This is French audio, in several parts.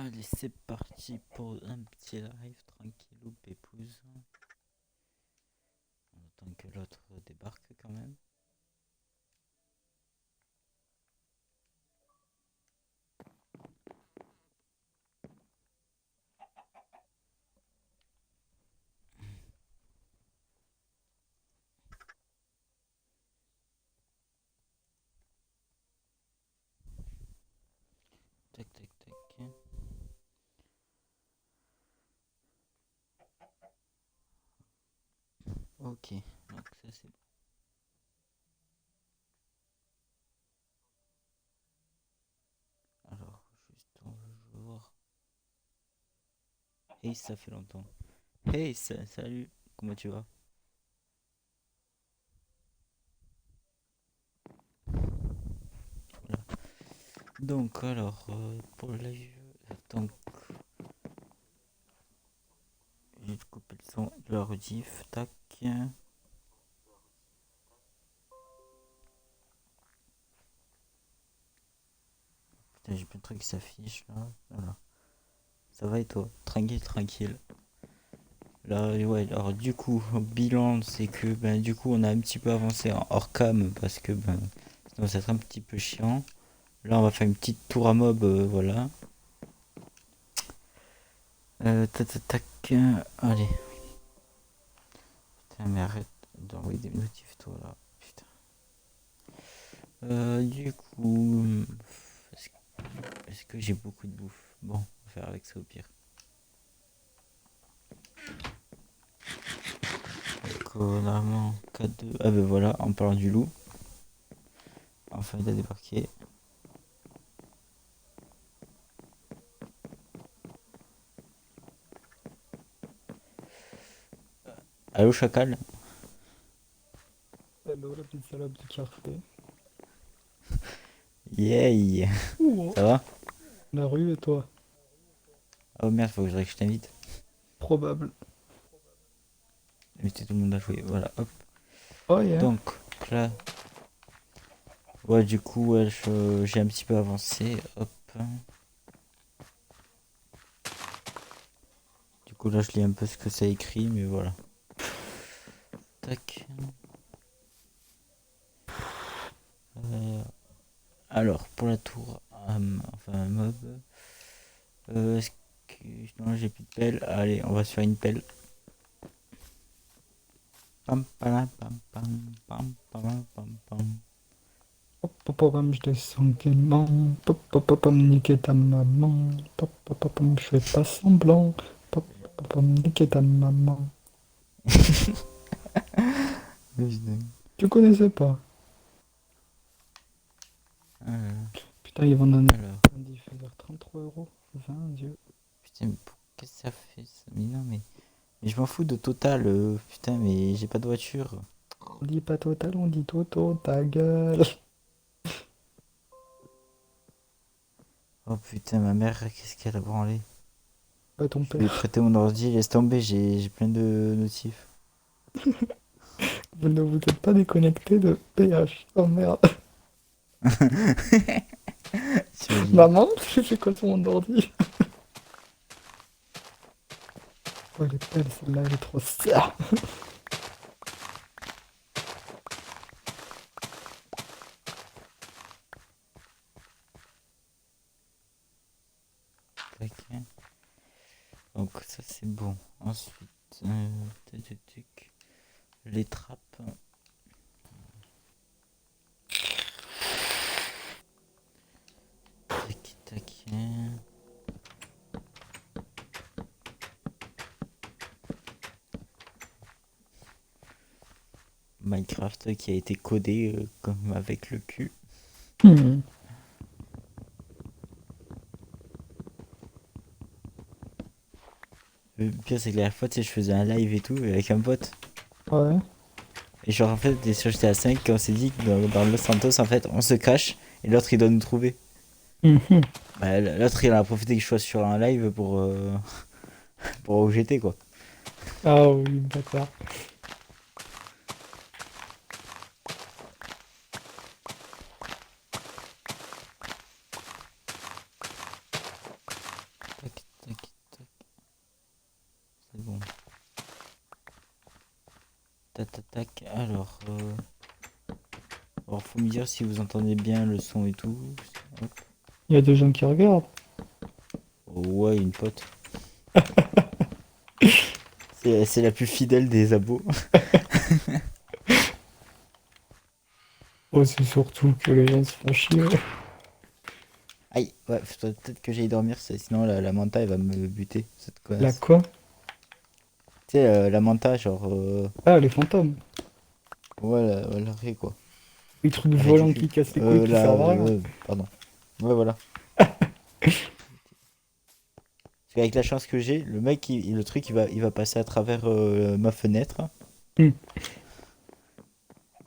Allez, c'est parti pour un petit live tranquillou pépouze. On attend que l'autre débarque quand même. Tac tac tac. Ok, donc ça c'est bon. Alors, juste bonjour. Hey, ça fait longtemps. Hey, salut, comment tu vas? Voilà. Donc, alors, pour le live, donc, j'ai coupé le son de la rediff, tac. Putain, j'ai plein de trucs qui s'affichent là. Voilà. Ça va et toi? Tranquille, tranquille. Là, ouais, alors du coup, bilan, c'est que ben, du coup, on a un petit peu avancé en hors cam parce que ben, sinon ça serait un petit peu chiant. Là, on va faire une petite tour à mob, voilà. Tac, tac, tac, allez. Putain, mais arrête d'envoyer des notifs, toi là. Putain. Du coup, est-ce que j'ai beaucoup de bouffe? Bon, on va faire avec ça au pire. Donc, normalement, 4-2. Ah ben voilà, en parlant du loup. Enfin, il a débarqué. Allô, chacal? Hello, la petite salope du café. Yay! Ouh, Ça va? la rue et toi? Oh merde, faut que je t'invite. Probable. Inviter tout le monde à jouer. Voilà, hop. Oh yeah. Donc, là, ouais, du coup, ouais, j'ai un petit peu avancé. Hop. Du coup, là, je lis un peu ce que ça écrit, mais voilà. Tac. Euh, alors, pour la tour, enfin, un mob. Est-ce que. Non, j'ai plus de pelle. Allez, on va se faire une pelle. Pam, pam, pam, pam, pam, pam, pam, pam. Pop, pop, pop, pam, je descends gaiement. Pop, pop, pop, pam, niquer ta maman. Pop, pop, pop, pam, je fais pas semblant. Pop, pop, pop, pam, niquer ta maman. Tu connaissais pas? Alors, Putain, ils vont donner alors. un diffuseur 33 €. 20, Dieu. Putain, mais qu'est-ce que ça fait ça? Mais non, mais je m'en fous de Total. Putain, mais j'ai pas de voiture. On dit pas total, on dit toto, ta gueule. Oh putain, ma mère, qu'est-ce qu'elle a branlé? Pas ton Je lui ai père. prêté mon ordi, laisse tomber, j'ai plein de notifs. Vous ne vous êtes pas déconnecté de PH. Oh merde. T'imagines? Maman, j'ai fait quoi sur mon ordi? Oh, elle est belle celle-là, elle est trop ça. Tac. Donc ça c'est bon. Ensuite, tac, tac, tac. Les trappes. Tac, tac. Minecraft qui a été codé comme avec le cul. Hmm. Le pire c'est que la dernière fois, tu sais, je faisais un live et tout avec un pote. Ouais. Et genre en fait, sur GTA 5, on s'est dit que dans Los Santos, en fait, on se cache et l'autre il doit nous trouver. Mhm. Bah, l'autre il en a profité que je sois sur un live pour où j'étais quoi. Ah oui, bâtard. tac, tac, tac. Alors, faut me dire si vous entendez bien le son et tout. Hop. Il y a des gens qui regardent. Oh, ouais, une pote. C'est la plus fidèle des abos. Oh, c'est surtout que les gens se font chier. Aïe, ouais, faudrait peut-être que j'aille dormir, sinon la manta elle va me buter, cette La connasse. quoi? Tu sais, la manta, genre. Ah, les fantômes. Ouais, la raie, quoi. Les trucs La raie du volants cul. qui cassent les couilles qui servent à rien. Pardon. Ouais, voilà. Parce qu'avec la chance que j'ai, le mec, le truc, il va passer à travers ma fenêtre. Hmm.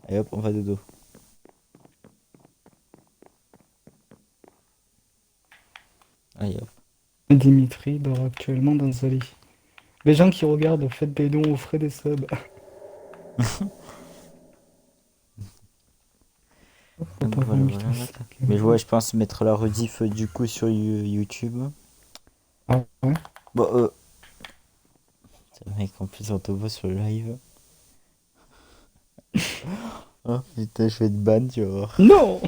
Et hop, on va dodo. Allez, hop. Dimitri dort actuellement dans un lit. Les gens qui regardent, faites des dons aux frais des subs. Faut Donc pas voilà, vraiment que je voilà. te- Mais je pense mettre la rediff du coup sur YouTube. Ah ouais? Bon, mec, en plus, on te voit sur le live. Oh putain, je vais être ban, tu vas voir. Non!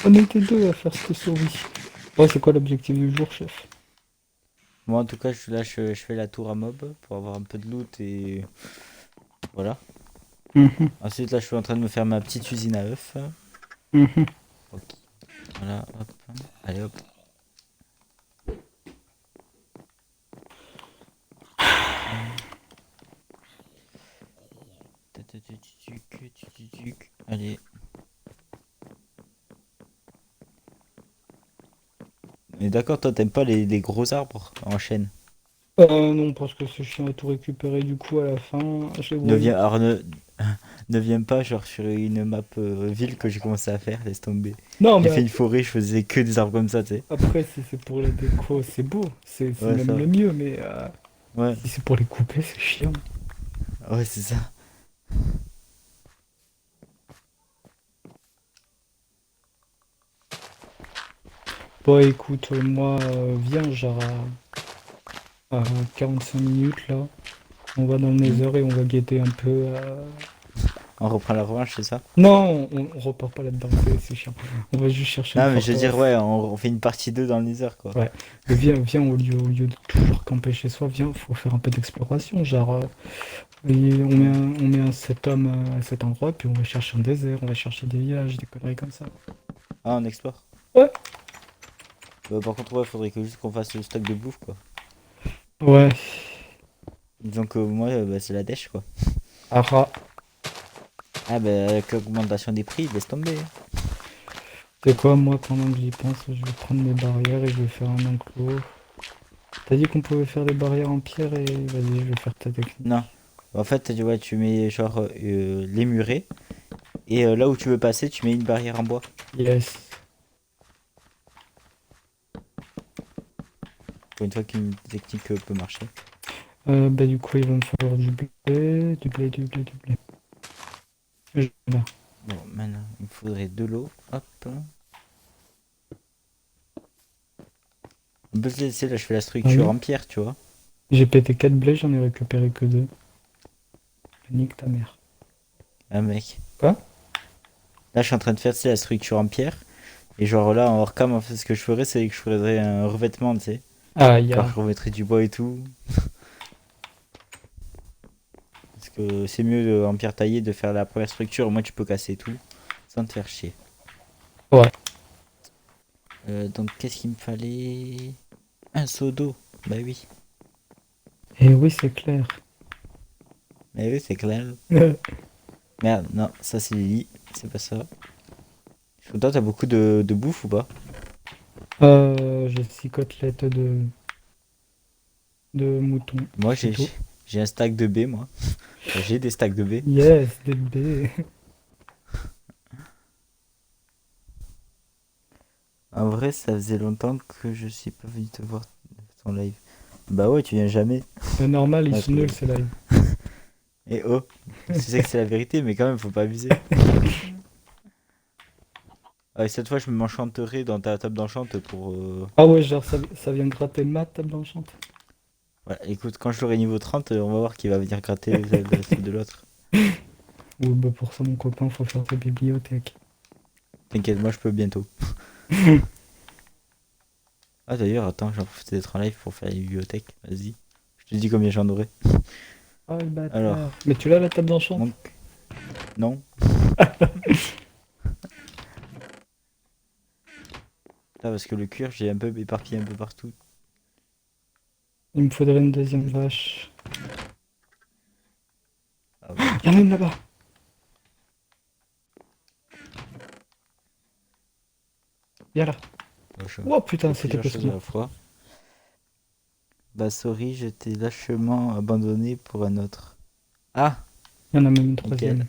On était deux à faire cette survie. Ouais, c'est quoi l'objectif du jour, chef? Moi, en tout cas, je fais la tour à mob pour avoir un peu de loot et voilà. Mhm, Ensuite, là, je suis en train de me faire ma petite usine à œufs. mhm. Ok. Voilà, hop. Allez, hop. Allez. Mais d'accord, toi, t'aimes pas les gros arbres en chaîne. Non, parce que c'est chiant à tout récupérer du coup à la fin. Je les Ne broye. viens, alors ne viens pas genre sur une map ville que j'ai commencé à faire, laisse tomber. Non, J'ai mais fait une forêt, je faisais que des arbres comme ça, tu sais. après, si c'est pour la déco, c'est beau. C'est Ouais, ça même va. le mieux, mais Ouais, si c'est pour les couper, c'est chiant. ouais, c'est ça. Bon, écoute, moi, viens, genre à 45 minutes là. On va dans le Hmm. Nether et on va guetter un peu. On reprend la revanche, c'est ça? Non, on repart pas là-dedans, c'est chiant. On va juste chercher une Non, mais je veux dire, forteresse. ouais, on fait une partie 2 dans le Nether, quoi. Ouais. Mais viens, au lieu de toujours camper chez soi, viens, faut faire un peu d'exploration. Genre, on met un cet homme à cet endroit, puis on va chercher un désert, on va chercher des villages, des conneries comme ça. Ah, on explore. Ouais. Bah, par contre, ouais, faudrait que juste qu'on fasse le stock de bouffe, quoi. Ouais. Disons que moi, bah, c'est la dèche, quoi. Ara. Ah, bah, avec l'augmentation des prix, laisse tomber. C'est quoi, moi, pendant que j'y pense, je vais prendre mes barrières et je vais faire un enclos. T'as dit qu'on pouvait faire des barrières en pierre et vas-y, je vais faire ta technique. Non. En fait, ouais, tu mets genre les murets. Et là où tu veux passer, tu mets une barrière en bois. Yes. Pour une fois qu'une technique peut marcher. Bah, du coup, il va me falloir du blé, du blé, du blé, du blé. Là. Bon, maintenant, il me faudrait de l'eau. Hop. On peut se laisser, là, je fais la Ah structure oui. en pierre, tu vois. J'ai pété 4 blés, j'en ai récupéré que 2. Nique ta mère. Ah, mec. Quoi? Là, je suis en train de faire, tu sais, la structure en pierre. Et genre là, en hors cam, en fait, ce que je ferais, c'est que je ferais un revêtement, tu sais. Ah, il y Genre, a. je remettrais du bois et tout. Parce que c'est mieux en pierre taillée de faire la première structure. Au moins, tu peux casser tout sans te faire chier. Ouais. Donc, qu'est-ce qu'il me fallait? Un seau d'eau. Bah oui. Et oui, c'est clair. Mais oui, c'est clair. Merde, non, ça c'est Lily. C'est pas ça. Toi, t'as beaucoup de bouffe ou pas? J'ai 6 côtelettes de mouton. Moi, C'est tout. j'ai un stack de B, moi. Enfin, j'ai des stacks de B. Yes, des bébés. En vrai, ça faisait longtemps que je suis pas venu te voir ton live. Bah ouais, tu viens jamais. C'est normal, ils Ouais, sont nuls, c'est live. Et oh, tu sais que c'est la vérité, mais quand même, faut pas abuser. Ouais, cette fois, je m'enchanterai dans ta table d'enchante pour. Ah ouais, genre ça vient gratter ma table enchante. Ouais, écoute, quand je l'aurai niveau 30, on va voir qui va venir gratter celle de l'autre. Ou bah pour ça, mon copain, faut faire sa bibliothèque. T'inquiète, moi je peux bientôt. Ah d'ailleurs, attends, j'en profite d'être en live pour faire la bibliothèque. Vas-y. Je te dis combien j'en aurai. Oh le bâtard. Alors, Mais tu l'as la table d'enchante? donc, non. Là, parce que le cuir, j'ai un peu éparpillé un peu partout. Il me faudrait une deuxième vache. Ah ouais. Y'a même là-bas. Viens là. Oh putain, J'ai c'était plusieurs pas sur choses à moi. la fois. Bah, sorry, je t'ai lâchement abandonné pour un autre. Ah, Il y en a même une nickel. troisième.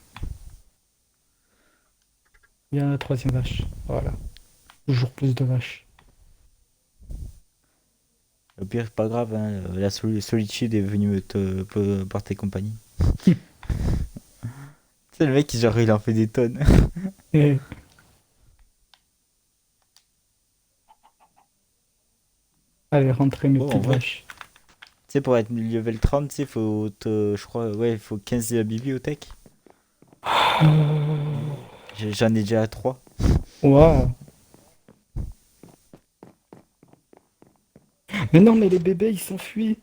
Il y a la troisième vache. Voilà. Toujours plus de vaches. Au pire, c'est pas grave, hein, la solitude est venue porter compagnie. C'est le mec qui, genre, il en fait des tonnes. Et... Allez, rentrez mes Bon, en petites vrai, tu vaches. sais, pour être level 30, tu sais, je crois, ouais, il faut 15 de la bibliothèque. J'en ai déjà 3. Waouh. Mais non, mais les bébés, ils s'enfuient.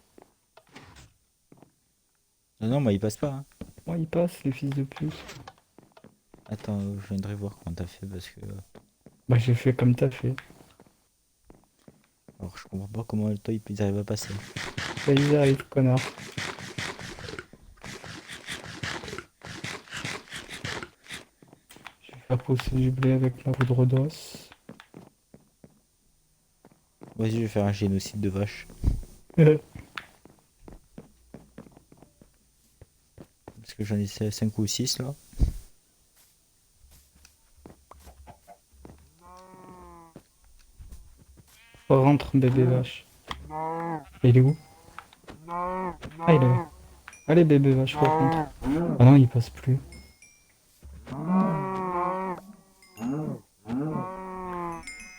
Non, non, moi, il passe pas, hein. Oh, ils passent, les fils de pute. Attends, je viendrai voir comment t'as fait parce que. Bah, j'ai fait comme t'as fait. Alors, je comprends pas comment toi, ils arrivent à passer. Bah, ils arrivent, connard. Je vais faire pousser du blé avec ma poudre d'os. Vas-y, je vais faire un génocide de vaches. Parce que j'en ai 5 ou 6 là. Rentre, bébé vache. Il est où? Ah, il est là. Allez, bébé vache, rentre. Ah non, il passe plus.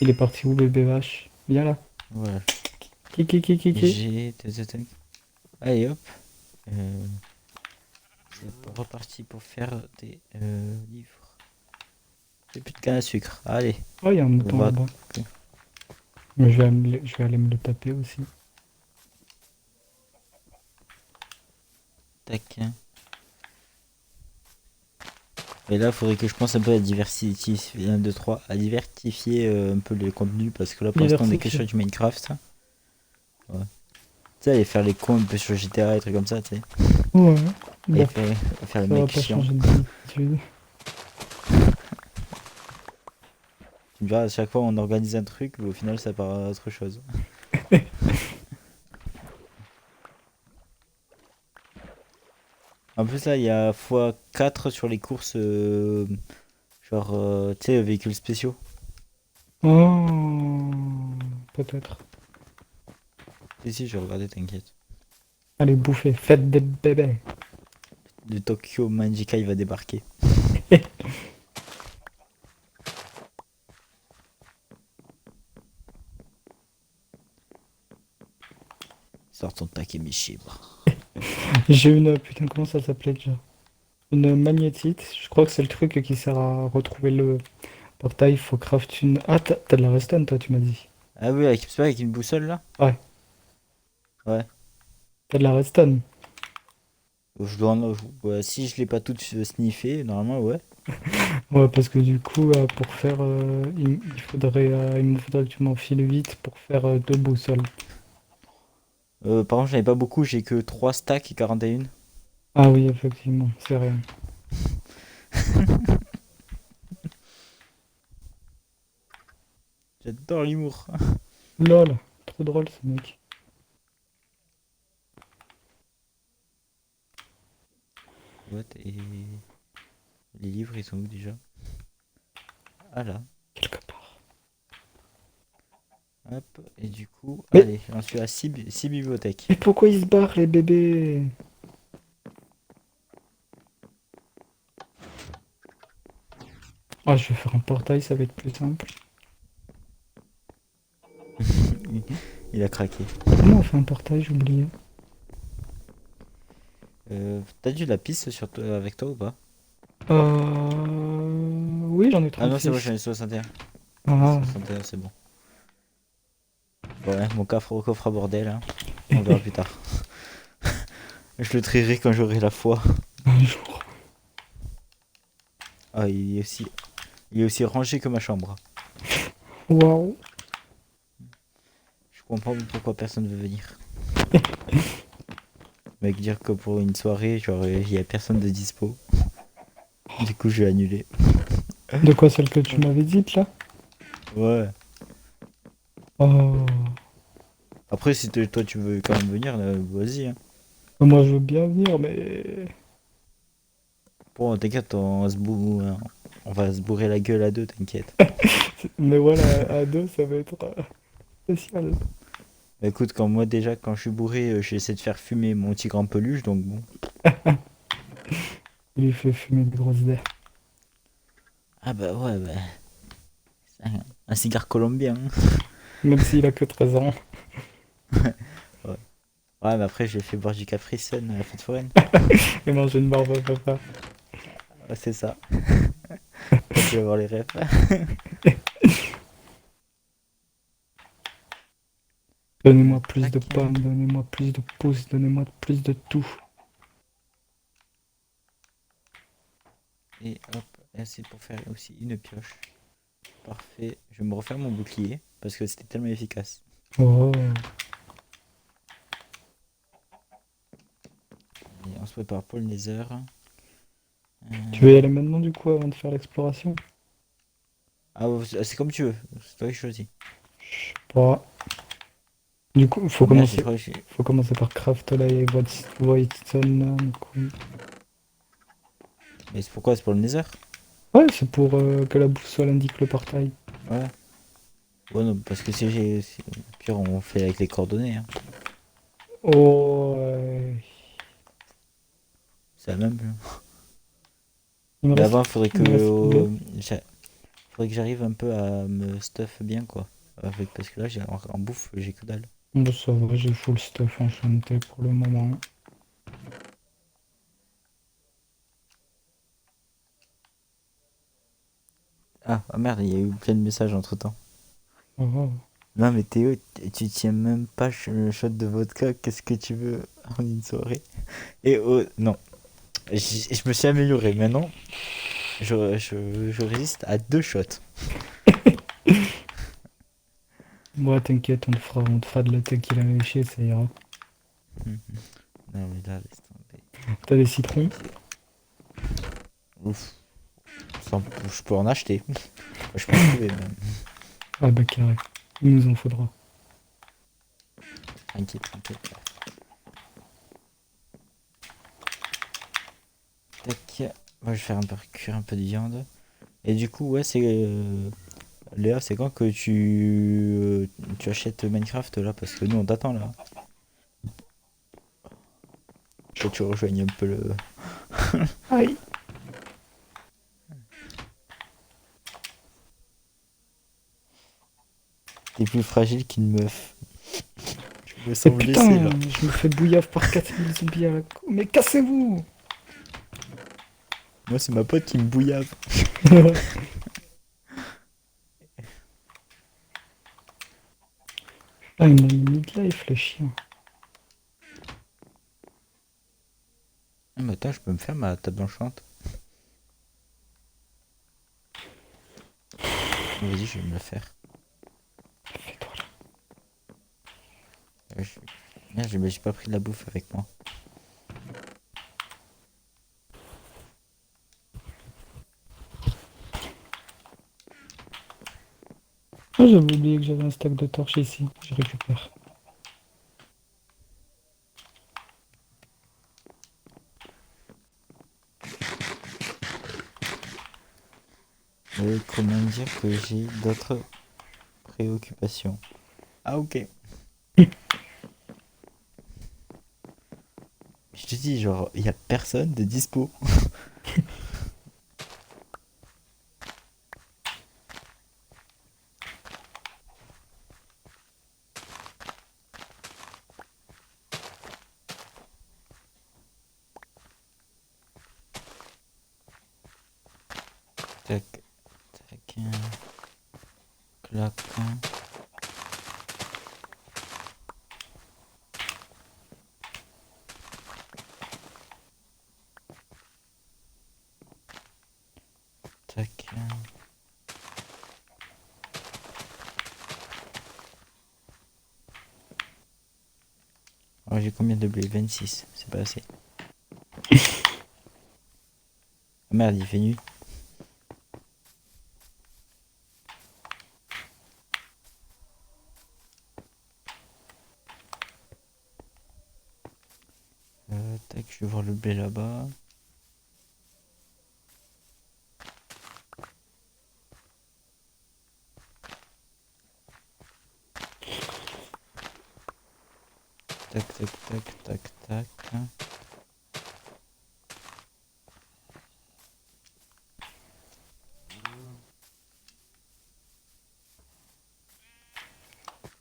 Il est parti où, bébé vache? Viens là. Voilà. Kiki. J'ai. Allez hop. Euh, c'est reparti pour faire des livres. J'ai plus de canne à sucre. Allez, Oh, il y a un on mouton va. là-bas. Mais je vais aller me le taper aussi. Tac. Et là, il faudrait que je pense un peu à diversifier, 1, 2, 3, à diversifier un peu le contenu parce que là, pour l'instant, on est que Diversifié. sur du Minecraft. Ouais. Tu sais, aller faire les cons un peu sur GTA et trucs comme ça, tu sais. Ouais. Et Bah, faire le ça va mec pas chiant. changer d'habitude. Tu me diras, à chaque fois, on organise un truc, mais au final, ça part à autre chose. En plus, là, il y a x4 sur les courses, genre, tu sais, véhicules spéciaux. Oh, peut-être. Si, je vais regarder, t'inquiète. Allez, bouffer. Faites des bébés. Le Tokyo Magica, il va débarquer. Sors ton Takemichi, bro. J'ai une. Putain, comment ça s'appelait déjà? Une magnétite. Je crois que c'est le truc qui sert à retrouver le portail. Faut craft une. Ah, t'as de la redstone, toi, tu m'as dit. Ah oui, c'est pas avec une boussole, là? Ouais, Ouais. t'as de la redstone. Je dois ouais, si je l'ai pas toute sniffé, normalement, ouais. Ouais, parce que du coup, pour faire. Il me faudrait que tu m'en files 8 pour faire 2 boussoles. Par contre, j'en ai pas beaucoup, j'ai que 3 stacks et 41. Ah oui, effectivement, c'est rien. J'adore l'humour. Lol, trop drôle ce mec. What et les livres, ils sont où déjà? Ah là. Quelque part. Hop, et du coup, Mais, allez, j'en suis à 6 bibliothèques. mais pourquoi ils se barrent, les bébés? Ah, je vais faire un portail, ça va être plus simple. Il a craqué. Comment on fait un portail, j'ai oublié. T'as du lapis sur toi, avec toi ou pas? Oui, j'en ai Ah non, c'est bon, 36. j'en ai 61. Ah, 61, c'est bon. Bon, ouais, mon coffre à bordel, hein. On verra plus tard. Je le trierai quand j'aurai la foi. un jour. Ah, il est aussi rangé que ma chambre. Waouh. Je comprends pas pourquoi personne veut venir. Mec, dire que pour une soirée, genre, il y a personne de dispo. Du coup, je vais annuler. De quoi celle que tu m'avais dite là? Ouais. Oh. Après, si toi tu veux quand même venir, vas-y, hein. Moi, je veux bien venir, mais. Bon, t'inquiète, on va se bourrer la gueule à deux, t'inquiète. Mais voilà, à deux, ça va être spécial. Bah, écoute, quand moi déjà, quand je suis bourré, j'essaie de faire fumer mon tigre en peluche, donc bon. Il lui fait fumer des grosses dés. Ah bah ouais, bah, c'est un cigare colombien, hein. Même s'il a que 13 ans. Ouais. Ouais, mais après, j'ai fait boire du Capri Sun à la fête foraine. Et manger une barbe à papa. Ouais, c'est ça. Toi, tu vas voir les rêves. Donnez-moi plus Tac. de pommes, donnez-moi plus de pouces, donnez-moi plus de tout. Et hop, et c'est pour faire aussi une pioche. Parfait. Je vais me refaire mon bouclier parce que c'était tellement efficace. Oh. Et on se prépare pour le nether. Tu veux y aller maintenant du coup avant de faire l'exploration? Ah, ouais, c'est comme tu veux. C'est toi qui choisis. Bon. Du coup, Oh merde, je crois que j'ai. faut commencer par craft là et Whitestone là, du coup. Mais c'est pourquoi? C'est pour le nether? Ouais, c'est pour que la boussole indique le portail. Ouais. Ouais, non, parce que si j'ai. Pire, on fait avec les coordonnées, hein. Oh, C'est la même. il me Mais reste, avant, faudrait il me reste combien? faudrait que j'arrive un peu à me stuff bien, quoi. Parce que là, en bouffe, j'ai que dalle. Bon, ça va, j'ai full stuff enchanté pour le moment. Ah merde, il y a eu plein de messages entre temps. Oh. Non, mais Théo, tu tiens même pas le shot de vodka. Qu'est-ce que tu veux en une soirée? Et oh, non. Je me suis amélioré. Maintenant, je résiste à 2 shots. Moi, t'inquiète, on te fera de la tequila léchée, ça ira. Mhm. Non, mais là, laisse tomber. T'as des citrons? Ouf. Je peux en acheter. Je peux en trouver même. Ah bah carré, il nous en faudra. Tranquille, tranquille. Tac. Moi, je vais faire un peu cuire un peu de viande. Et du coup, ouais, c'est. Léa, c'est quand que tu achètes Minecraft là? Parce que nous, on t'attend là. Que tu rejoignes un peu le. Aïe! T'es plus fragile qu'une meuf. Je me Et sens blessé putain, là. je me fais bouillave par 4000 zombies à la Mais cassez-vous! Moi, c'est ma pote qui me bouillave. Ah, il m'a mis midlife, le chien. Ah, mais attends, je peux me faire ma table d'enchante. Vas-y, je vais me la faire. Fais-toi là. Euh, je- Merde, j'ai pas pris de la bouffe avec moi. Ah, j'avais oublié que j'avais un stack de torches ici, je récupère. Comment dire que j'ai d'autres préoccupations? Ah, ok. Je te dis, genre, il y a personne de dispo. Tac, tac, clac. Tac. Alors j'ai combien de blé? 26, c'est pas assez. Ah merde, il fait nuit. Tac, je vais voir le blé là-bas. Tac, tac, tac, tac, tac.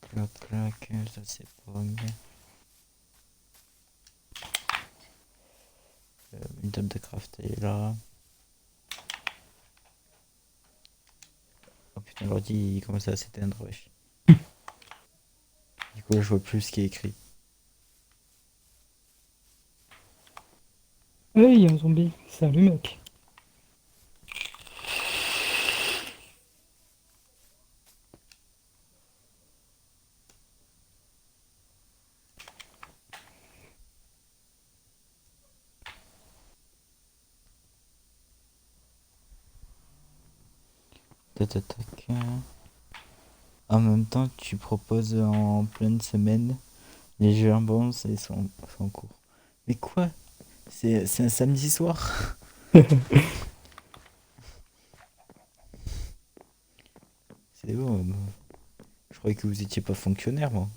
Clac, clac, ça c'est pas bien. Une table de craft elle est là. Oh putain, l'ordi il commence à s'éteindre, wesh. Du coup là je vois plus ce qui est écrit. Hey, y a un zombie. Salut, mec. Tac, tac, tac. En même temps, tu proposes en pleine semaine les jambons, c'est en cours. Mais quoi? C'est un samedi soir? C'est bon. Je croyais que vous étiez pas fonctionnaire, moi.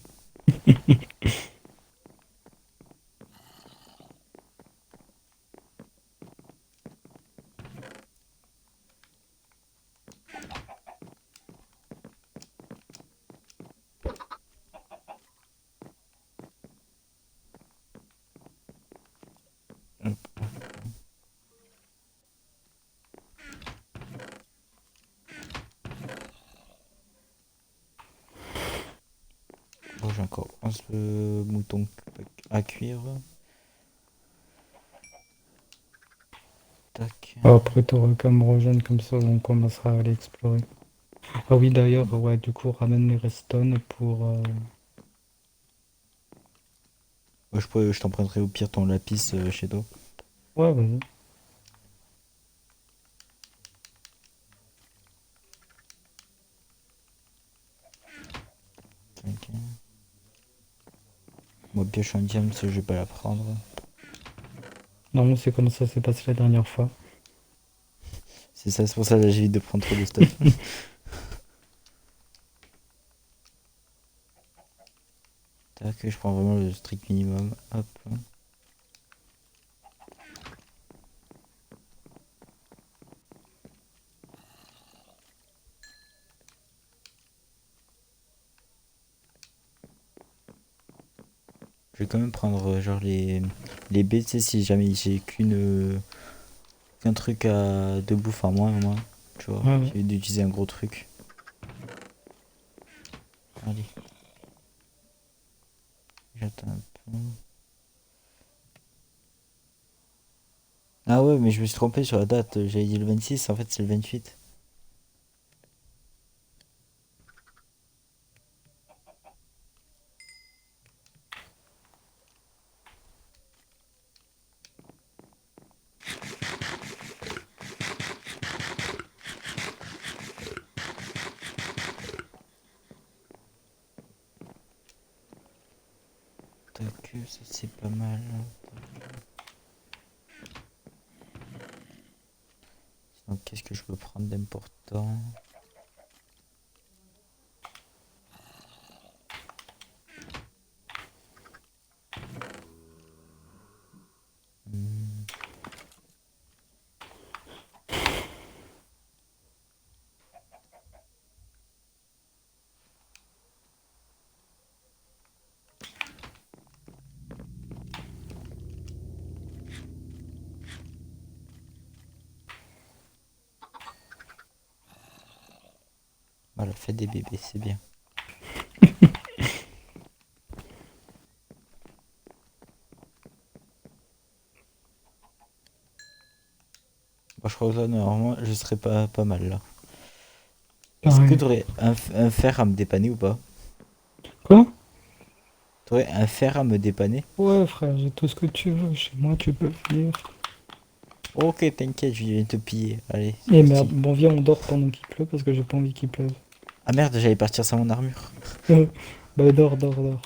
Hop. Bon, j'ai encore 11 moutons à cuire. Tac. Après, t'auras qu'à me rejoindre comme ça, on commencera à aller explorer. Ah oui, d'ailleurs, ouais, du coup, ramène les redstone pour... Ouais, je t'emprunterai au pire ton lapis chez toi. Ouais, vas-y. Tac. Moi, pioche en diamant, je vais pas la prendre. Non, c'est comme ça s'est passé la dernière fois. C'est ça, c'est pour ça que j'évite de prendre trop de stuff. Tac, je prends vraiment le strict minimum. Hop. Je vais quand même prendre genre les baies, tu sais, si jamais j'ai qu'un truc de bouffe en moins, au moins. Tu vois, Ouais, ouais. j'ai d'utiliser un gros truc. Allez, j'attends un peu. Ah ouais, mais je me suis trompé sur la date. J'avais dit le 26, en fait c'est le 28. Tac, ça c'est pas mal. Donc qu'est-ce que je peux prendre d'important? Hmm. Ah, la fête des bébés, c'est bien. Moi, je crois que là, normalement, je serais pas mal là. Est-ce que Pareil. t'aurais un fer à me dépanner ou pas? Quoi? T'aurais un fer à me dépanner? Ouais, frère, j'ai tout ce que tu veux. Chez moi, tu peux venir. Ok, t'inquiète, je viens te piller. Allez, c'est Et merde, parti. bon, viens, on dort pendant qu'il pleut parce que j'ai pas envie qu'il pleuve. Ah merde, j'allais partir sans mon armure. Bah, dors, dors, dors.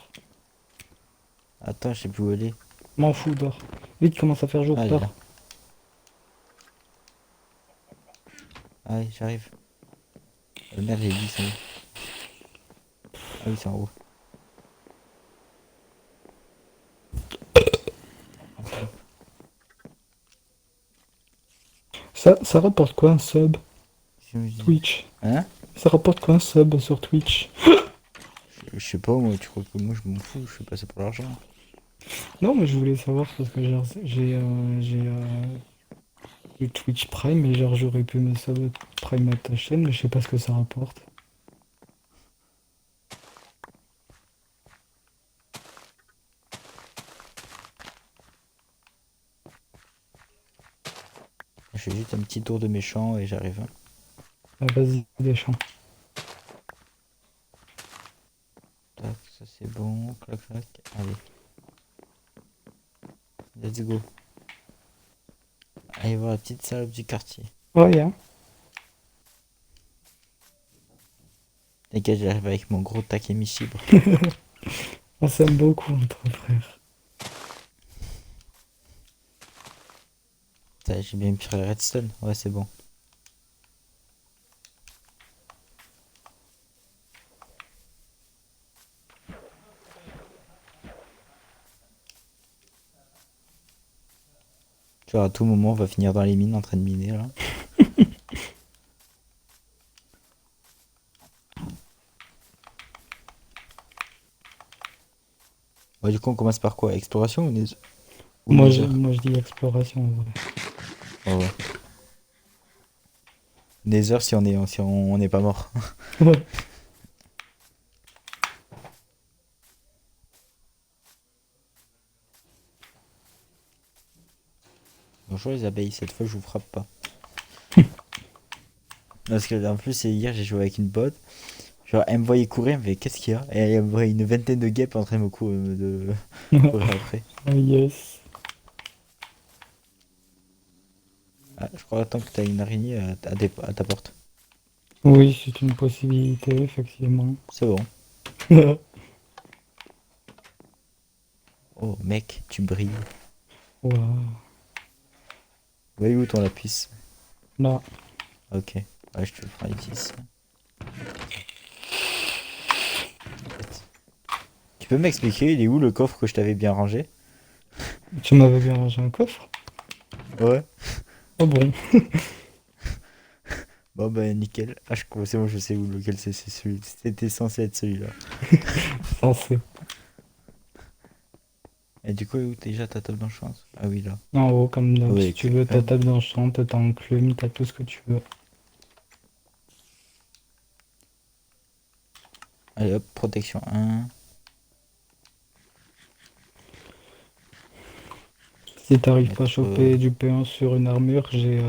Attends, je sais plus où aller. M'en fous, dors. Vite, commence à faire jour, Ah, elle est dors. là. Allez, j'arrive. Merde, j'ai dit, ils sont où? Ah oui, c'est en haut. Ah, c'est bon. Ça rapporte quoi un sub? Je me dis- Twitch. Hein? Ça rapporte quoi un sub sur Twitch? Je sais pas, moi, tu crois que moi, je m'en fous, je fais pas ça pour l'argent. Non, mais je voulais savoir parce que genre, j'ai le Twitch Prime et genre j'aurais pu me sub Prime à ta chaîne, mais je sais pas ce que ça rapporte. Je fais juste un petit tour de méchant et j'arrive. Hein. Ah, vas-y, Deschamps. Tac, ça c'est bon. Clac, clac. Allez, let's go. Allez voir la petite salope du quartier. Ouais, hein. T'inquiète, j'arrive avec mon gros Takemichi, bro. On s'aime beaucoup entre frères. Putain, j'ai bien pris le redstone. Ouais, c'est bon. Tu vois, à tout moment, on va finir dans les mines en train de miner là. Ouais, du coup, on commence par quoi? Exploration ou Nether? Moi je dis exploration en vrai. Ouais, ouais. Nether si on n'est pas mort. Ouais. Bonjour les abeilles, cette fois je vous frappe pas. Parce que en plus, hier j'ai joué avec une bot. Genre, elle me voyait courir, elle me fait qu'est-ce qu'il y a? Et elle me voyait une vingtaine de guêpes en train de de courir après. Ah, yes. Ah, je crois attends que t'as une araignée à ta porte. Oui, c'est une possibilité, effectivement. C'est bon. Oh mec, tu brilles. Waouh. Ouais, où ton lapis? Là, Ok. Ouais, je te le ferai ici. Tu peux m'expliquer, il est où le coffre que je t'avais bien rangé? tu m'avais bien rangé un coffre? Ouais. Oh bon. Bon bah nickel. Ah, c'est bon, je sais où lequel c'est celui. C'était censé être celui-là. Censé. Et du coup, où déjà ta table d'enchance? Ah oui, là. En haut, comme Ah d'hab, oui, si tu veux, ta hop. table d'enchant, t'as enclume, t'as tout ce que tu veux. Allez hop, protection 1. Si t'arrives pas à Mettre. choper du P1 sur une armure, j'ai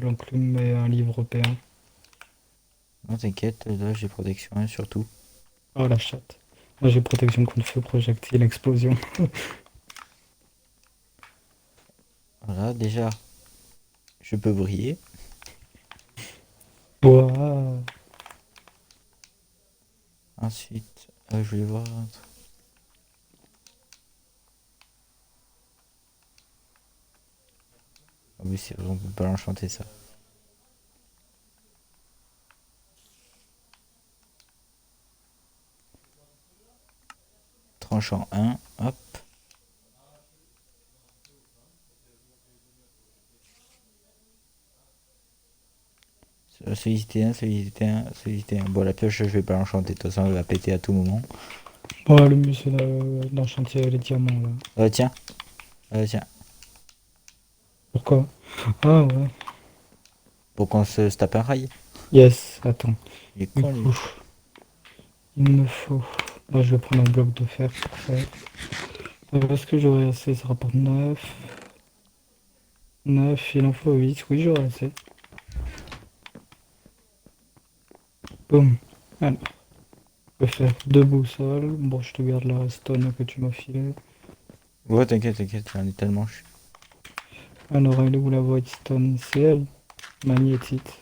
l'enclume et un livre P1. Non, t'inquiète, là j'ai protection 1 surtout. Oh la chatte. Moi j'ai protection contre feu, projectile, explosion. Voilà, déjà, je peux briller. Waouh. Ensuite, je voulais voir un truc. Ah oui, c'est vrai, on peut pas l'enchanter ça. Tranchant 1, hop. Sollicité 1, sollicité 1, sollicité 1. Bon, la pioche, je vais pas l'enchanter, de toute façon, elle va péter à tout moment. Ouais, le mieux c'est d'enchanter les diamants là. Tiens, tiens, Pourquoi? Ah ouais. pour qu'on se tape un rail. Yes, attends. Il est Du con, lui. coup, il me faut. Moi, je vais prendre un bloc de fer pour faire. Est-ce que j'aurai assez? Ça rapporte 9. 9, il en faut 8. Oui, j'aurai assez. Boum. Alors, je vais faire 2 boussoles. Bon, je te garde la stone que tu m'as filée. Ouais, t'inquiète, t'inquiète, j'en ai tellement. Alors, elle est où la white stone? C'est elle. Magnétite.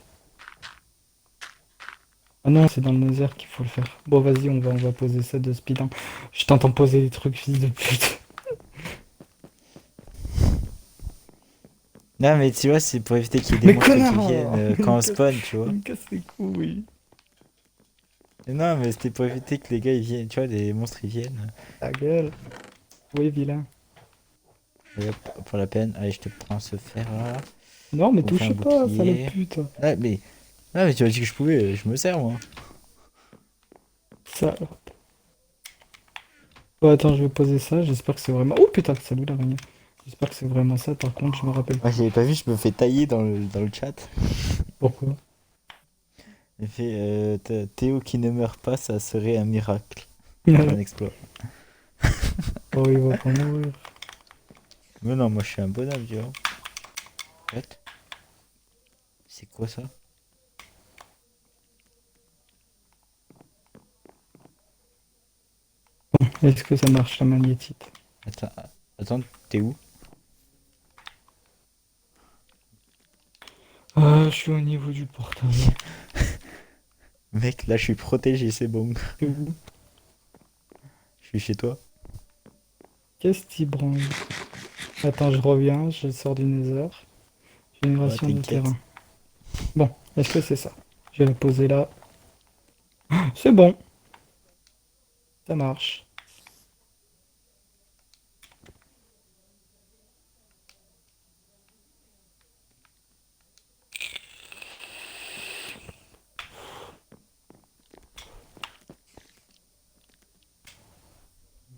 Ah non, c'est dans le nether qu'il faut le faire. Bon, vas-y, on va poser ça de speed, hein. Je t'entends poser des trucs, fils de pute. Non, mais tu vois, c'est pour éviter qu'il y ait des Mais monstres qui viennent connard! quand on spawn, tu Il vois. me casse les couilles. Et non, mais c'était pour éviter que les gars ils viennent, tu vois, des monstres ils viennent. Ta gueule. Oui, vilain. Et hop, pour la peine, allez, je te prends ce fer là. Non, mais On fait un touche pas, sale bouclier. pute. Ah, mais tu m'as dit que je pouvais, je me sers moi. Ça. Bon, attends, je vais poser ça. J'espère que c'est vraiment. Oh putain, salut l'araignée. J'espère que c'est vraiment ça. Par contre, je me rappelle Moi, plus. j'avais pas vu, je me fais tailler dans le chat. Pourquoi? Il fait Théo qui ne meurt pas, ça serait un miracle. Un exploit. Oh, il va pas mourir. Mais non, moi je suis un bonhomme, tu vois. What? C'est quoi ça? Est-ce que ça marche la magnétite? Attends, attends, t'es où? Ah, je suis au niveau du portail. Mec, là je suis protégé, c'est bon. C'est où? Je suis chez toi. Qu'est-ce qui branle? Attends, je reviens, je sors du nether. Ouais, Génération de t'inquiète. terrain. Bon, est-ce que c'est ça? Je vais la poser là. C'est bon, ça marche.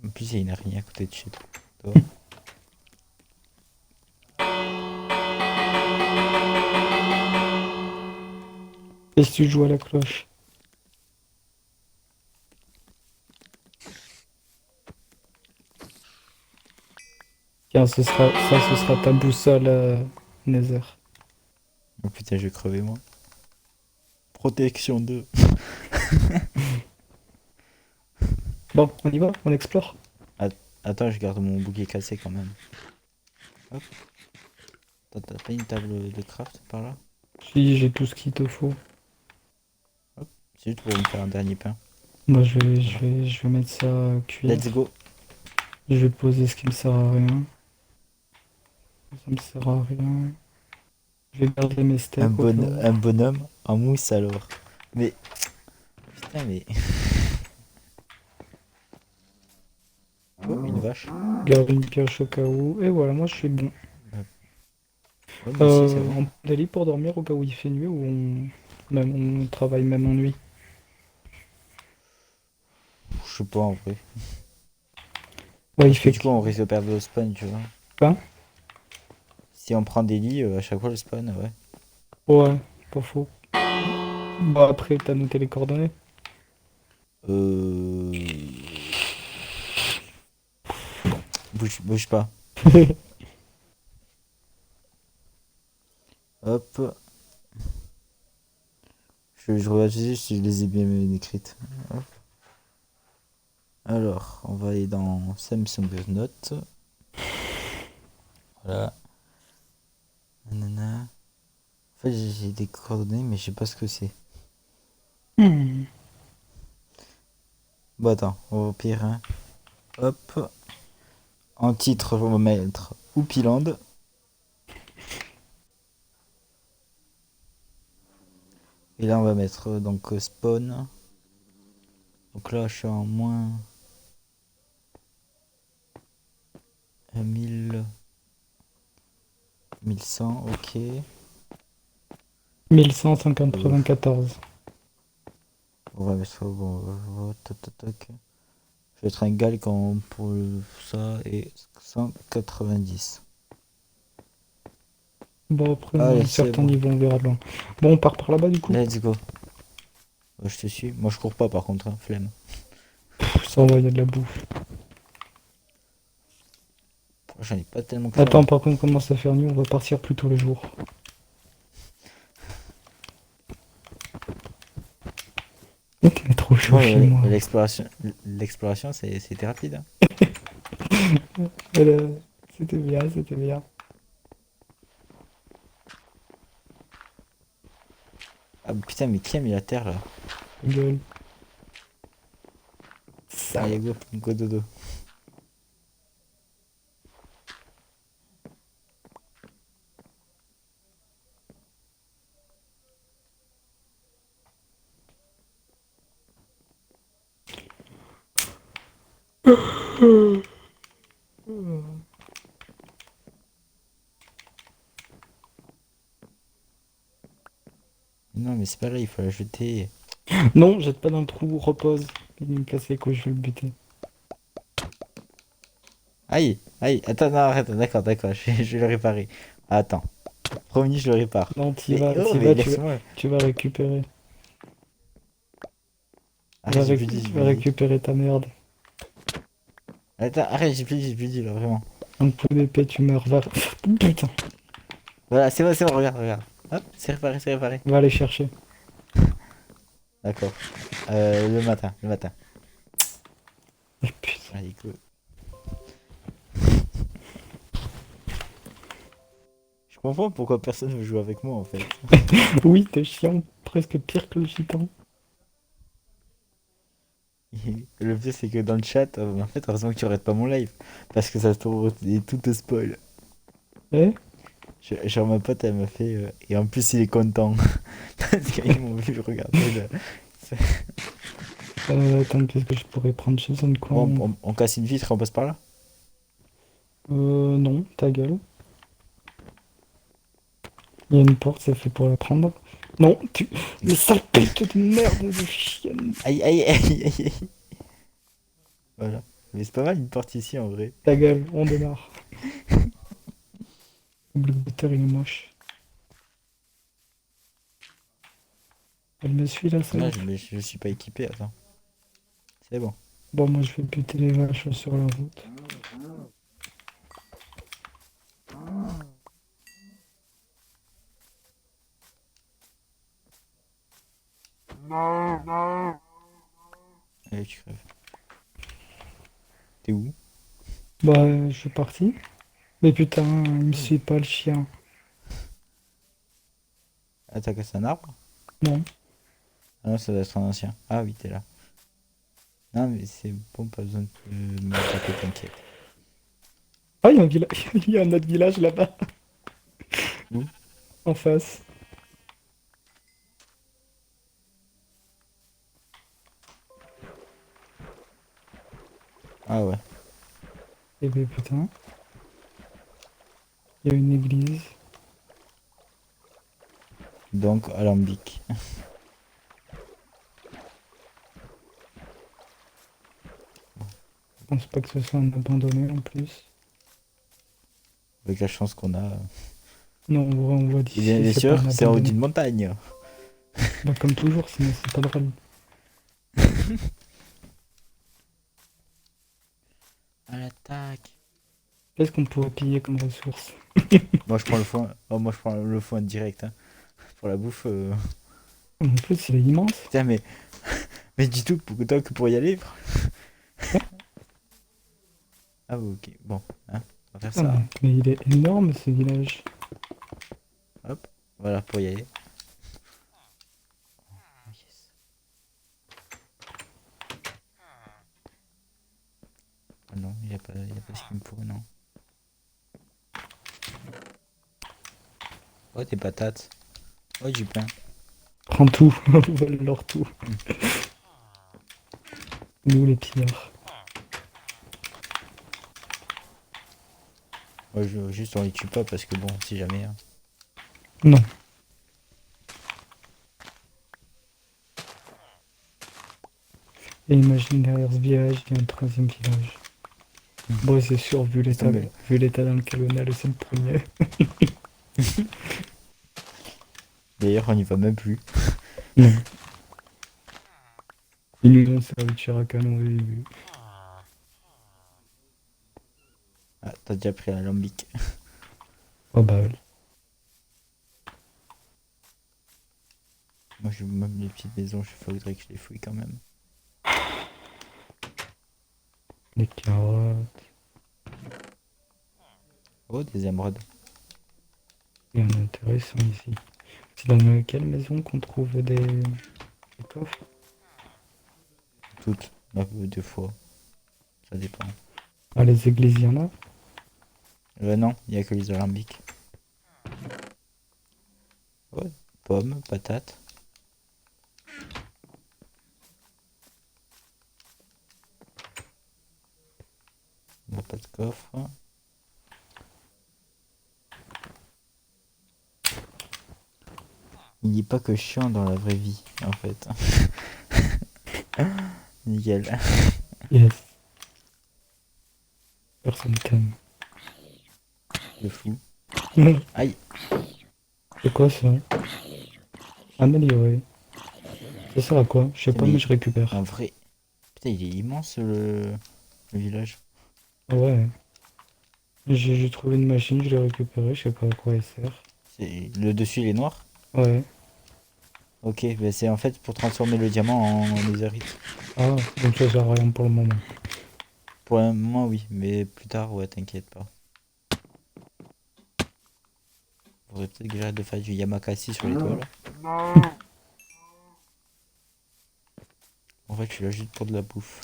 En plus, il y a une araignée à côté de chez toi. Et si tu joues à la cloche? Tiens, ce sera ta boussole nether. Oh putain, je vais crever moi. Protection 2. Bon, on y va, on explore. Attends, je garde mon bouclier cassé quand même. Hop. T'as pas une table de craft par là? Si j'ai tout ce qu'il te faut. C'est juste pour me faire un dernier pain. Moi, Voilà. je vais mettre ça cuire. Let's go. Je vais poser ce qui me sert à rien. Ça me sert à rien. Je vais garder mes steaks au cas où. Un bonhomme en mousse alors. Mais. Putain, mais. Oh, une vache. Garde une pioche au cas où. Et voilà, moi je suis bon. Ouais, moi aussi, ça va. On prend des lits pour dormir au cas où il fait nuit ou on travaille même en nuit. Je sais pas en vrai. Ouais, il Parce que fait du coup, on risque de perdre le spawn, tu vois. pas. Si on prend des lits, à chaque fois le spawn, ouais. Ouais, pas faux. Bon, après, t'as noté les coordonnées. Euh. Bouge pas. Hop. Je regarde juste si je les ai bien écrites. Hop. Alors, on va aller dans Samsung Note. Voilà. Nanana. En fait, j'ai des coordonnées, mais je sais pas ce que c'est. Hmm. Bon, attends, au pire, hein. Hop. En titre, on va mettre Oupiland. Et là, on va mettre donc spawn. Donc là, je suis en moins 1000, 1100, ok. Euh, 1194. on va mettre bon, tac, tac, tac. Je vais être un gal quand pour ça et 190. Bon, après, à un Allez, c'est certain bon. niveau, on verra loin. Bon, on part par là-bas, du coup? Let's go. Je te suis. Moi, je cours pas, par contre, hein, flemme. Pff, ça va, il y a de la bouffe. J'en ai pas tellement que ça, Attends, hein. par contre, on commence à faire nuit, on va partir plus tôt les jours. Il est trop chaud Moi, chez moi. l'exploration, c'était rapide, hein. Euh, C'était bien, c'était bien. Ah putain, mais qui a mis la terre là? Gueule. Ça va. Allez, go dodo. Non, mais c'est pas là, il faut la jeter. Non, jette pas dans le trou, repose. Il me casse les couilles, je vais le buter. Aïe, aïe, attends, non, arrête, d'accord, je vais le réparer. Attends, promis, je le répare. Non, Mais oh, mais laisse-moi. tu vas récupérer. Arrête, j'ai plus dit, j'ai Tu vas plus dit. récupérer ta merde. Attends, arrête, j'ai plus dit là, vraiment. Un coup d'épée, tu meurs. Va... Putain, Voilà, c'est bon, regarde. Hop, c'est réparé, c'est réparé. va aller chercher. D'accord. Le matin. Oh, putain. Allez, go. Je comprends pourquoi personne veut jouer avec moi en fait. Oui, t'es chiant, presque pire que le gitan. Le pire c'est que dans le chat, en fait, heureusement que tu arrêtes pas mon live. Parce que ça se trouve, et tout te spoil. Eh? Genre ma pote elle m'a fait. Et en plus il est content. Parce qu'ils m'ont vu le regarder là. Attends, qu'est-ce que je pourrais prendre chez un coin? Bon, on casse une vitre et on passe par là. Non, ta gueule. Il y a une porte, c'est fait pour la prendre. Non, tu... Le sale pute de merde de chienne. Aïe. Voilà. Mais c'est pas mal une porte ici en vrai. Ta gueule, on démarre. Le buteur, il est moche. Elle me suit, là, ça y Là, est. je suis pas équipé, attends. C'est bon. Bon, moi, je vais buter les vaches sur la route. Allez, tu crèves. T'es où? Bah, je suis parti. Mais putain, il me suit pas, le chien. Ah, t'as cassé un arbre? Non. Ah non, ça doit être un ancien. Ah oui, t'es là. Non, mais c'est bon, pas besoin de m'attaquer, t'inquiète. Ah, il y a un village. Il y a un autre village là-bas, Où? en face. Ah ouais. Eh ben, putain. Il y a une église. Donc, alambic. Je pense pas que ce soit un abandonné en plus. Avec la chance qu'on a. Non, on voit Et bien, d'ici, bien c'est pas sûr, un c'est en haut abandonné. d'une montagne. Bah, comme toujours, sinon c'est pas drôle. À l'attaque. Qu'est-ce qu'on pourrait piller comme ressource? Moi, je prends le foin. Oh, moi, je prends le foin direct, hein. Pour la bouffe. En plus, il est immense. Putain, mais du tout, toi que pour y aller. Ah, ok. Bon, hein. On va faire Ah, ça, hein. mais il est énorme ce village. Hop. Voilà, pour y aller. Yes. Ah non, il a pas ce qu'il me faut, non. Oh, des patates. Oh, du pain. Prends tout, vole leur tout. Nous les pillards. Moi, juste on les tue pas parce que bon, si jamais, hein. Non. Et imagine derrière ce village, il y a un troisième village. Bon, c'est sûr, Laisse tomber. vu l'état dans lequel on est, c'est le premier. D'ailleurs, on y va même plus. Non. Ils nous ont servi de chair à canon au début. Ah, t'as déjà pris l'alambic. Oh bah oui. Moi, même les petites maisons, il faudrait que je les fouille quand même. Les carottes. Oh, des émeraudes. Rien d'intéressant ici. C'est dans quelle maison qu'on trouve des coffres? Toutes. Deux fois. Ça dépend. Ah, les églises, y en a? Non, il y a que les alambics. Oh, pommes, patates. On n'a pas de coffre. Il dit pas que chiant dans la vraie vie, en fait. Nickel. Yes. Personne t'aime. Le fou. Non. Aïe. C'est quoi ça? Améliorer. Ça sert à quoi? Je sais pas, mais Mais je récupère. en vrai. Putain, il est immense le village. Ouais. J'ai trouvé une machine, je l'ai récupérée, je sais pas à quoi elle sert. Le dessus, il est noir. Ouais. Ok, bah c'est en fait pour transformer le diamant en lézardite. Ah, donc ça sert à rien pour le moment. Pour le moment, oui, mais plus tard, ouais, t'inquiète pas. Faudrait peut-être que j'arrête de faire du Yamakasi sur les toits là. En fait, je suis là juste pour de la bouffe.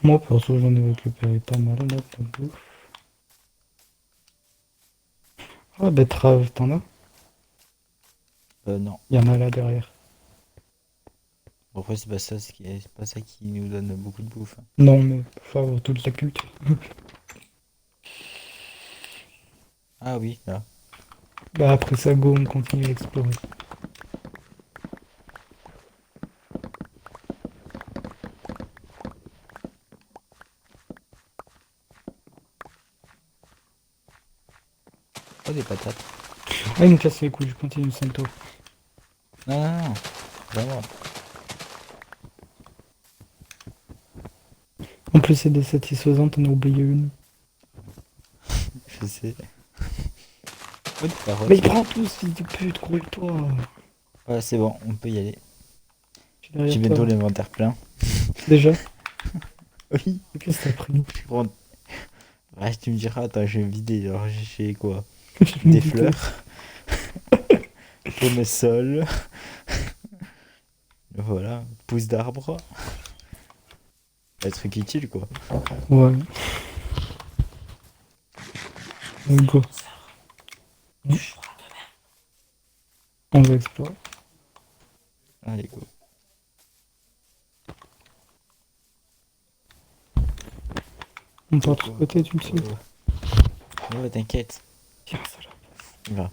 Moi, perso, j'en ai récupéré pas mal là, de la bouffe. Ah, betterave, t'en as? Non. Il y en a là derrière. Après, c'est pas ça qui nous donne beaucoup de bouffe, hein. Non, mais faut avoir toute la culture. Ah oui, là. Bah, après ça, go, on continue à explorer. Oh, des patates. Ah, il me casse les couilles, je continue sans tour. Non, non, non. Vraiment. En plus, c'est des satisfaisantes, on a oublié une. Je sais. Oh, des Mais carottes. il prend tous, fils de pute, grouille-toi. Ouais, c'est bon, on peut y aller. Je suis J'ai derrière bientôt toi. l'inventaire plein. Déjà? Oui. Qu'est-ce que t'as pris? Bon. Ouais, tu me diras, attends, je vais me vider. Alors, j'ai quoi? Je me Des doutais. fleurs. Tournesol. Voilà. Pousse d'arbre. Un truc utile, quoi. Ouais, go. On va explorer. Allez, go. On part de ce Coco. côté, tu le sais. Ouais, t'inquiète. Tiens, ça là. Il va.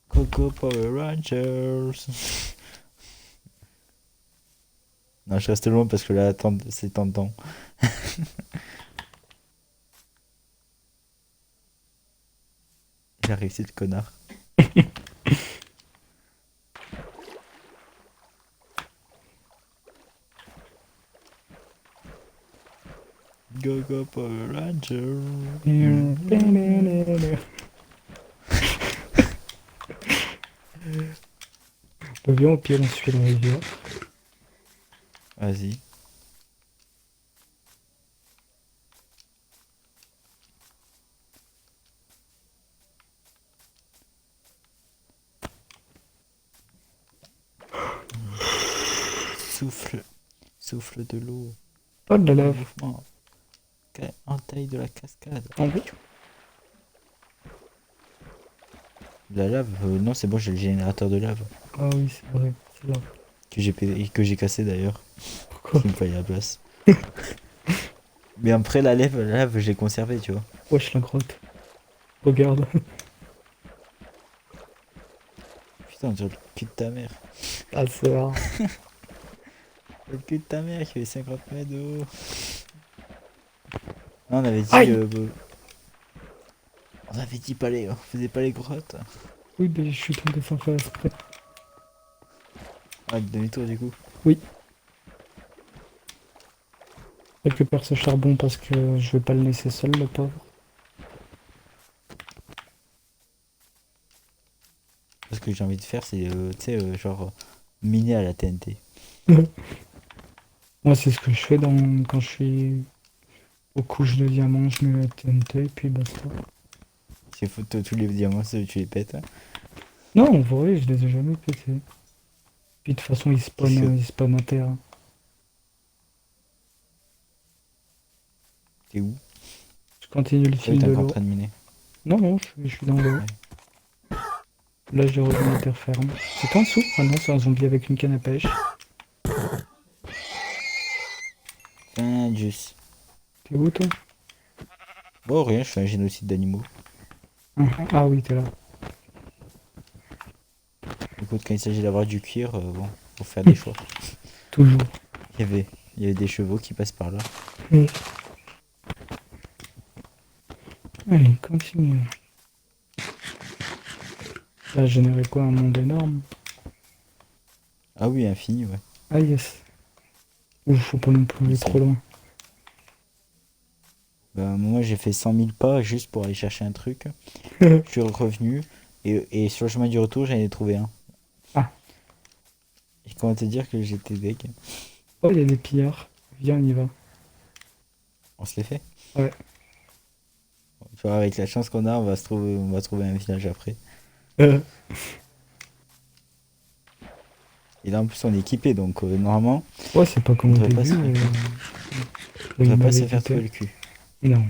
Coco Power Rangers. Non, je reste loin parce que là, c'est tentant. Il a réussi, le connard. Go go Power Rangers. Bah, viens, au pire, on suit la rivière. Vas-y. Souffle. Souffle de l'eau. Pas de la Le lave. mouvement. Entaille de la cascade. En oui. La lave, non, c'est bon, j'ai le générateur de lave. Ah oui, c'est vrai. C'est là. Que j'ai cassé d'ailleurs. Pourquoi? Il me fallait la place. Mais après, la lave, j'ai conservé, tu vois. Wesh, la grotte. Regarde. Putain, sur le cul de ta mère. Ah, c'est rare. Le cul de ta mère qui fait 50 mètres de haut. Non, on avait dit. Aïe! On avait dit pas les... On faisait pas les grottes. Oui, mais je suis tombé sans faire exprès. Ah, demi-tour du coup. Oui, récupère ce charbon parce que je vais pas le laisser seul, le pauvre. Ce que j'ai envie de faire, c'est, tu sais, genre, miner à la TNT. Moi, c'est ce que je fais quand je suis aux couches de diamants, je mets la TNT et puis basta. C'est fou, tous les diamants, tu les pètes. Non, en vrai, je les ai jamais pétés. Puis de toute façon, Qu'est-ce que... ils spawnent à terre. T'es où? Je continue le Ah oui, fil t'es de encore en l'eau. train de miner. Non, non, je suis dans l'eau. Ouais. Là, j'ai rejoint la terre ferme. C'est en dessous? Ah non, c'est un zombie avec une canne à pêche. Fin, juste. T'es où, toi? Bon, rien, je fais un génocide d'animaux. Ah oui, t'es là. Écoute, quand il s'agit d'avoir du cuir, bon, faut faire des choix. Toujours. Il y avait, il y avait des chevaux qui passent par là. Oui. Allez, continue. Ça a généré quoi? Un monde énorme? Ah oui, infini, ouais. Ah yes. Ouf, faut pas non plus aller Ici. trop loin. Bah, moi, j'ai fait 100 000 pas juste pour aller chercher un truc. Je suis revenu et sur le chemin du retour, j'en ai trouvé un. Ah, Et comment te dire que j'étais deg? oh, il y a des pillards. Viens, on y va. On se l'est fait. Ouais. Tu vois, avec la chance qu'on a, on va trouver un village après. Euh, Et là, en plus, on est équipé, donc normalement, ouais, c'est pas on comme au devrait pas début. se faire, Où il se m'avait faire trouver quitté. le cul. Non.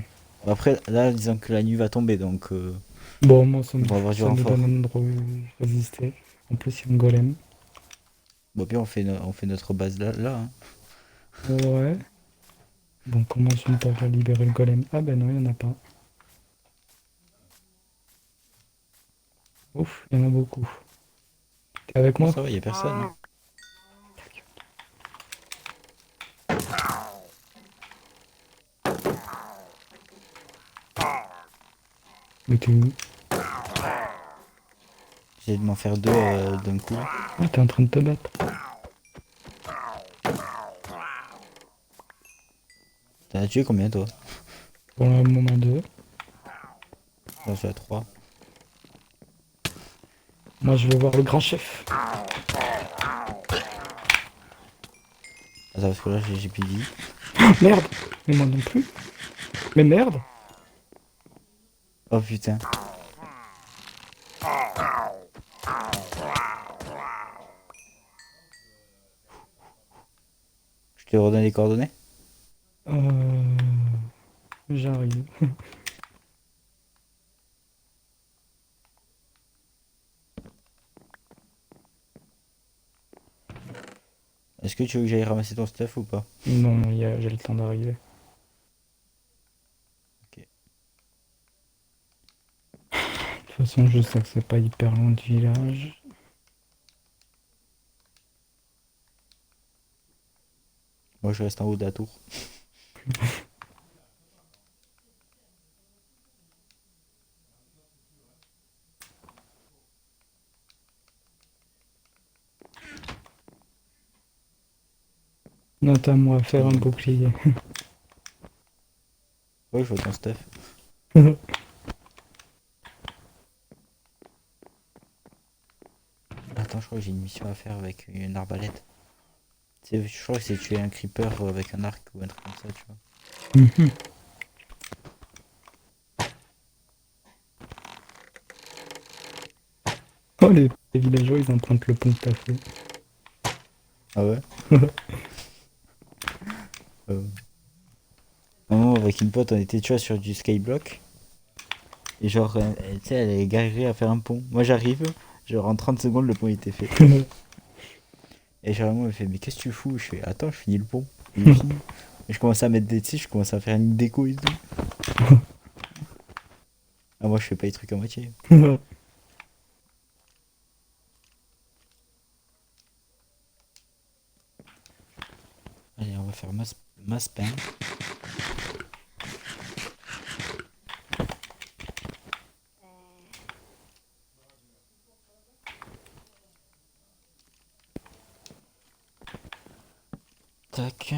Bon, après, là, disons que la nuit va tomber, donc Bon, moi, on va avoir du ça me donne renfort. un endroit où résister. En plus, il y a un golem. Bon, puis on fait notre base là, hein. Ouais. Bon, commençons par libérer le golem. Ah ben non, il y en a pas. Ouf, il y en a beaucoup. T'es avec Non, moi? ça va, y a personne. Mais t'es où? J'ai de m'en faire deux d'un coup. Ah, t'es en train de te battre. T'en as tué combien, toi? Pour le moment 2. J'en suis à 3. Moi, je vais voir le grand chef. Attends, parce que là, j'ai plus de vie. Merde! Mais moi non plus. Mais merde! Oh putain. Je te redonne les coordonnées? Euh... J'arrive. Est-ce que tu veux que j'aille ramasser ton stuff ou pas? Non, non, j'ai le temps d'arriver. Ok. De toute façon, je sais que c'est pas hyper loin du village. Moi, je reste en haut de la tour. Notamment à faire un bouclier. Ouais, je vois ton stuff. Attends, je crois que j'ai une mission à faire avec une arbalète. Je crois que c'est tuer un creeper avec un arc ou un truc comme ça, tu vois. Mhm. Oh, les villageois, ils empruntent le pont que t'as fait. Ah ouais? Non, avec une pote, on était, tu vois, sur du skyblock. Et genre, tu sais, elle est galérée à faire un pont. Moi, j'arrive, genre en 30 secondes, le pont était fait. Et genre, moi, elle me fait, mais qu'est-ce que tu fous? Je fais, attends, je finis le pont. Il est fini. Et je commence à mettre des, tu sais, je commence à faire une déco et tout. Ah, moi, je fais pas les trucs à moitié. Allez, on va faire masse pain. Tac.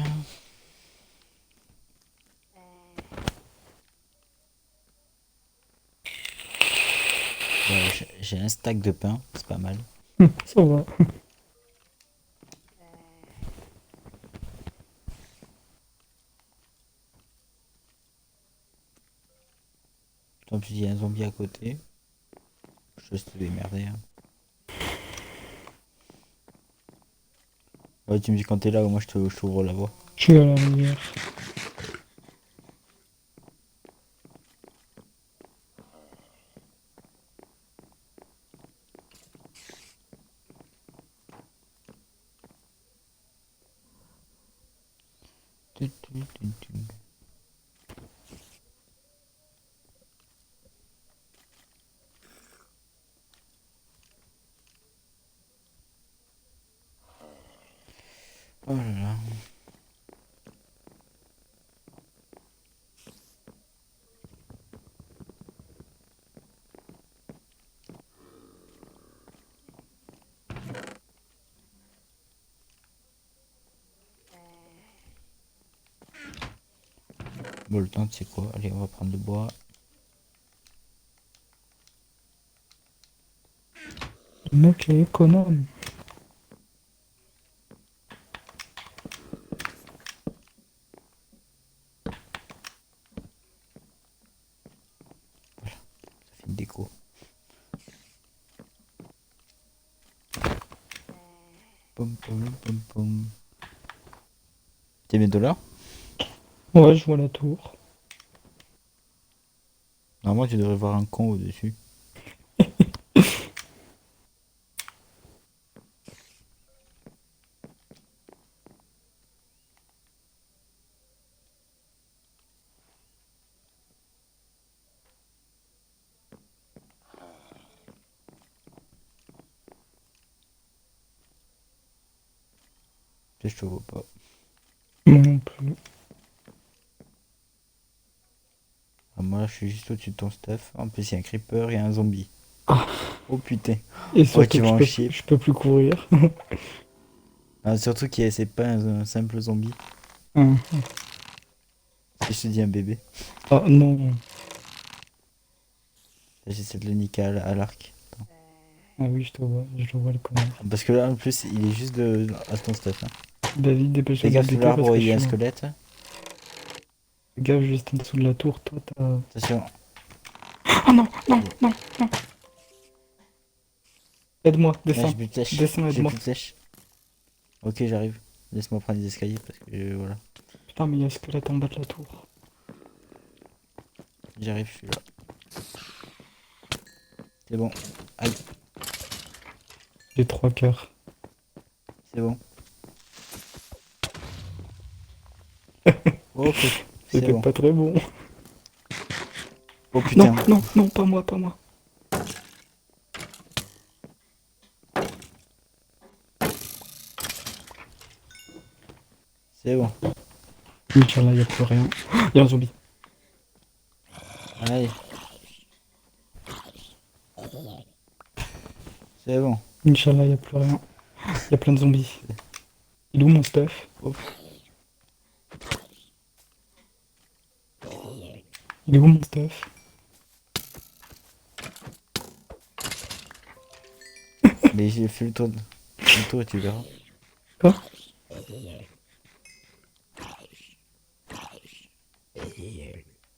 Voilà, j'ai un stack de pain, c'est pas mal. Ça va. En plus, il y a un zombie à côté. Je te laisse te démerder. Hein. Ouais, tu me dis quand t'es là, moi je t'ouvre la voie. Je suis à la rivière. Oh là là. Bon, le temps, c'est quoi? Allez, on va prendre le bois. Le mec est économe. Ça fait une déco. Pom pom pom pom. T'es bientôt là? Ouais, je vois la tour. Normalement, tu devrais voir un con au-dessus. Je te vois pas. Moi non plus. Ah, moi, je suis juste au-dessus de ton stuff. En plus, il y a un creeper et un zombie. Ah, Oh putain. et Oh, surtout tu que vas en chier. je peux plus courir. Ah, surtout que c'est pas un simple zombie. Hein. Si je te dis un bébé. Ah non. J'essaie de le niquer à l'arc. Attends. Ah oui, je te vois le connard. Parce que là, en plus, il est juste à ton stuff. Hein. David, Fais dépêche-toi de le gaffe sous buter parce l'arbre, que il je y a un suis mort. squelette. Le gars juste en dessous de la tour, toi t'as... Attention. Ah non, non, Et- non, non. Aide-moi, Là, j'ai descends. plus de flèches. Descends, J'ai aide-moi. plus de flèches. Ok, j'arrive. Laisse-moi prendre les escaliers parce que voilà. Putain, mais il y a un squelette en bas de la tour. J'arrive, je suis là. C'est bon. Aïe, J'ai 3 cœurs. c'est bon. Ok, c'est C'était bon. pas très bon. Oh Non, putain. non, non, pas moi, pas moi. C'est bon. Inch'Allah, il y a plus rien. Il y a un zombie. Allez. C'est bon. Inch'Allah, il y a plus rien. Il y a plein de zombies. Il est où mon stuff? Oh, Il est où mon stuff? mais j'ai fait le tour. Le tour et tu verras. Quoi?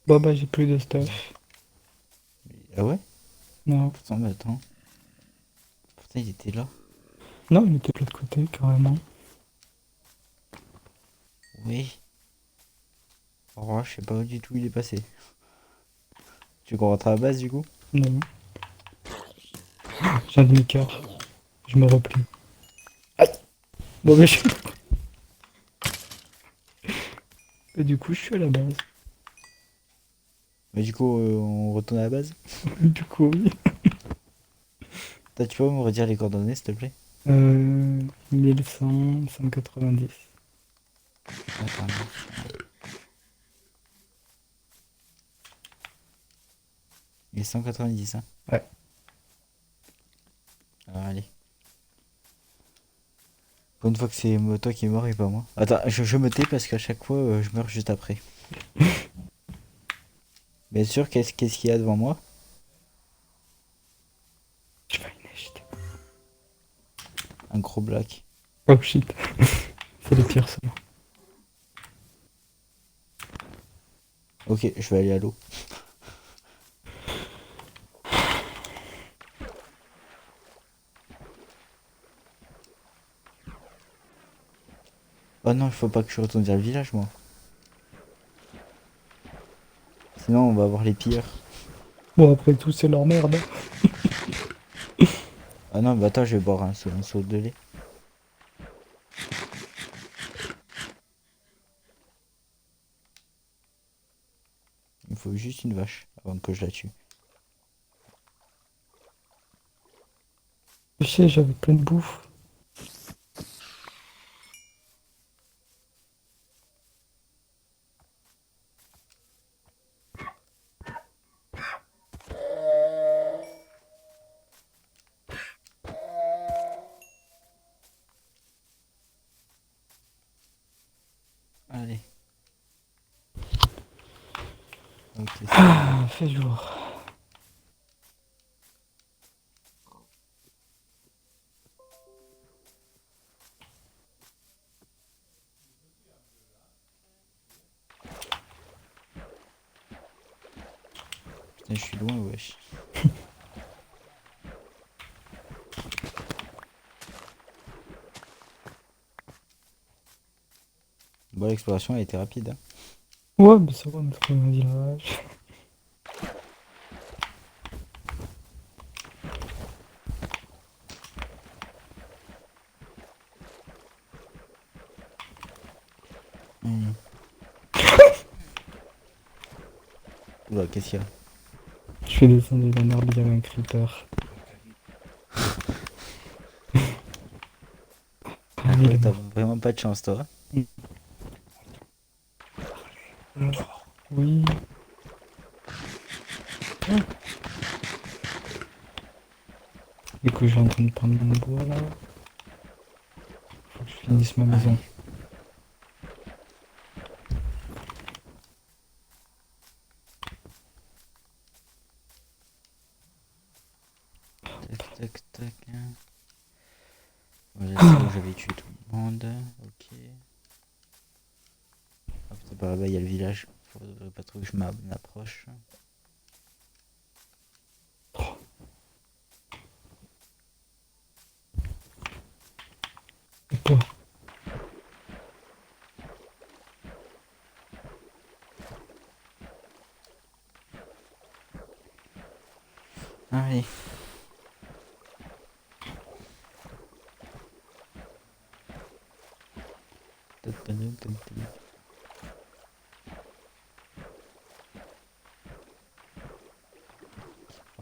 Bah, j'ai plus de stuff. Ah ouais? Non. Pourtant, mais attends. Pourtant, il était là. Non, il était de l'autre côté, carrément. Oui. Oh, je sais pas du tout où il est passé. Tu veux qu'on rentre à la base du coup? Non. J'ai un demi-cœur. Je me replie. Aïe! Bon, Et du coup, je suis à la base. Mais du coup, on retourne à la base. Du coup, oui. Tu peux me redire les coordonnées s'il te plaît? 1100, 190. Attends. Il est 190, hein? Ouais. Alors allez. Pour une fois que c'est toi qui est mort et pas moi. Attends, je me tais parce qu'à chaque fois, je meurs juste après. Bien sûr, qu'est-ce qu'il y a devant moi? Je fais une échec. Un gros black. Oh shit. C'est le pire ça. Ok, je vais aller à l'eau. Oh non, il faut pas que je retourne vers le village, moi. Sinon, on va avoir les pires. Bon, après tout, c'est leur merde. Ah non, bah attends, je vais boire un seau de lait. Il me faut juste une vache avant que je la tue. Je sais, j'avais plein de bouffe. Allez. Ok, c'est bon. Ah, fait jour. Putain, je suis loin, wesh. Bon, l'exploration a été rapide, hein. Ouais, mais ça va, on a trouvé un village. Mmh. Oula, qu'est-ce qu'il y a? Je suis descendu d'un arbre, il y avait un creeper. Ah, il Ouais, est t'as mort. vraiment pas de chance, toi. Oui. Du coup, je suis en train de prendre mon bois là. Faut que je finisse ma maison. Allez. Tac, tac, tac, hein. Voilà, c'est où j'avais tué tout le monde. Ok. Hop, c'est par là-bas, il y a le village. Faudrait pas trop que je m'approche. Et toi? Allez.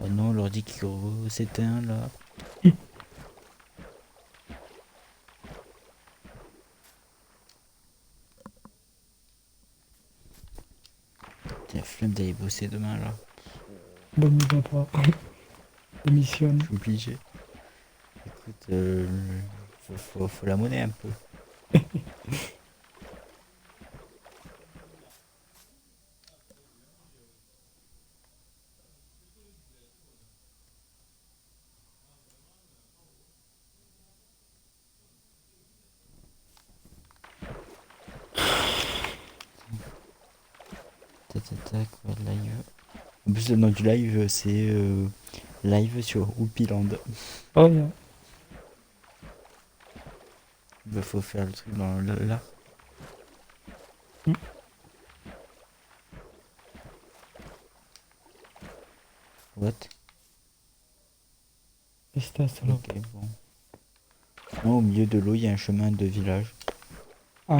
Oh non, l'ordi qui s'éteint là. T'as la flemme d'aller bosser demain là. Bon, n'y va pas. Je Démissionne. suis obligé. Écoute, faut la monnaie un peu. Tac, tac, tac, ouais, live. En plus, le nom du live, c'est live sur Oupiland. Oh, yeah. Bah, faut faire le truc dans là. Mm. What? Qu'est-ce que t'as, salope? Ok, bon. Non, au milieu de l'eau, il y a un chemin de village. Ah.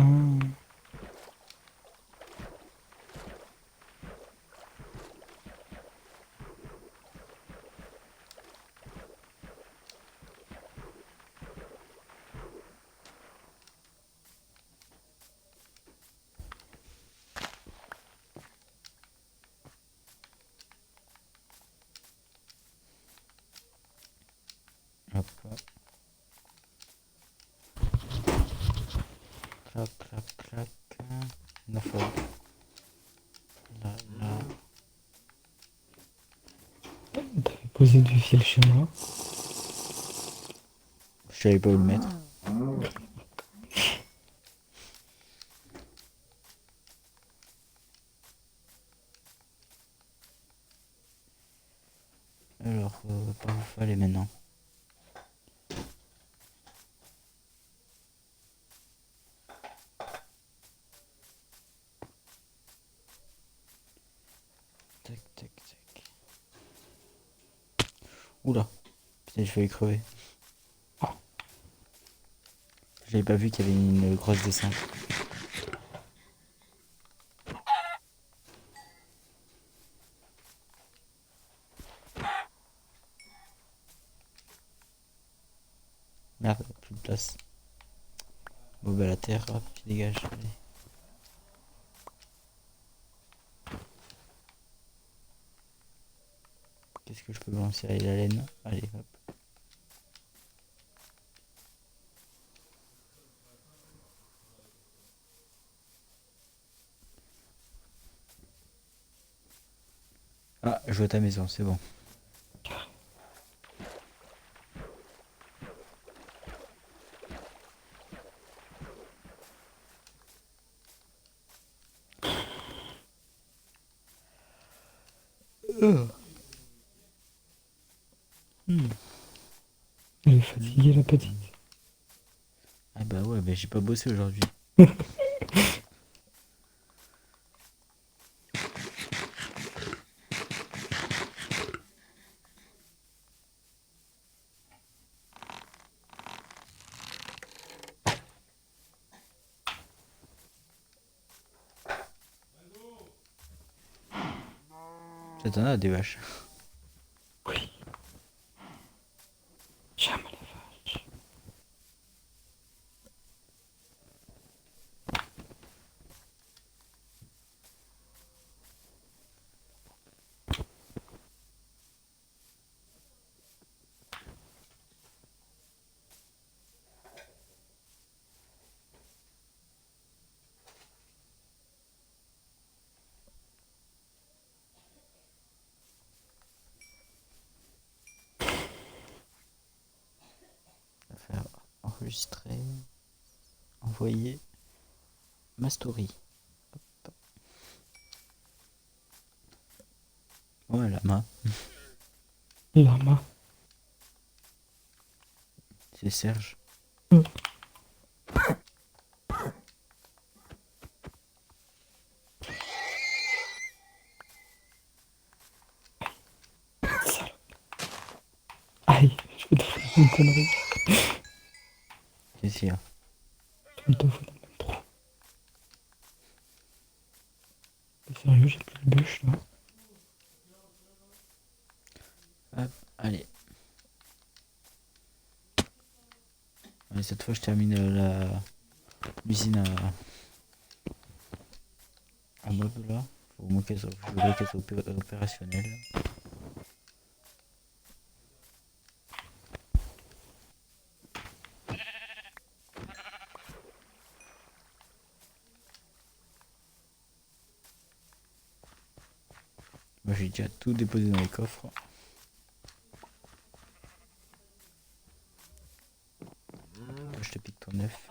Hop. Clac, clac, clac. 9 euros. Là, là. T'avais posé du fil chez moi. Je savais pas où le mettre. Alors, par où faut aller maintenant? Tac, tac, tac. Oula, putain, j'ai failli crever. Ah. J'avais pas vu qu'il y avait une grosse descente. Merde, plus de place. Bon bah la terre, hop, tu dégages. Allez. Qu'est-ce que je peux lancer? Allez, la laine. Allez, hop. Ah, je vois ta maison, c'est bon. Hmm. Elle est fatiguée, la petite. Ah bah ouais, bah j'ai pas bossé aujourd'hui. Ça t'en a des vaches. Oui. J'aime les vaches. On va faire enregistrer, envoyer ma story. Hop. Ouais, la main, Lama. c'est Serge. Mm. Salope. Aïe, je vais te faire une connerie. Qu'est-ce qu'il y a? Je vais te foutre dans le même trou. Mais sérieux, j'ai plus de bûche là. Hop, allez. Allez, cette fois je termine l'usine à mob là. Faut au moins je voudrais qu'elle soit opérationnelle. Moi j'ai déjà tout déposé dans les coffres. Je te pique ton œuf.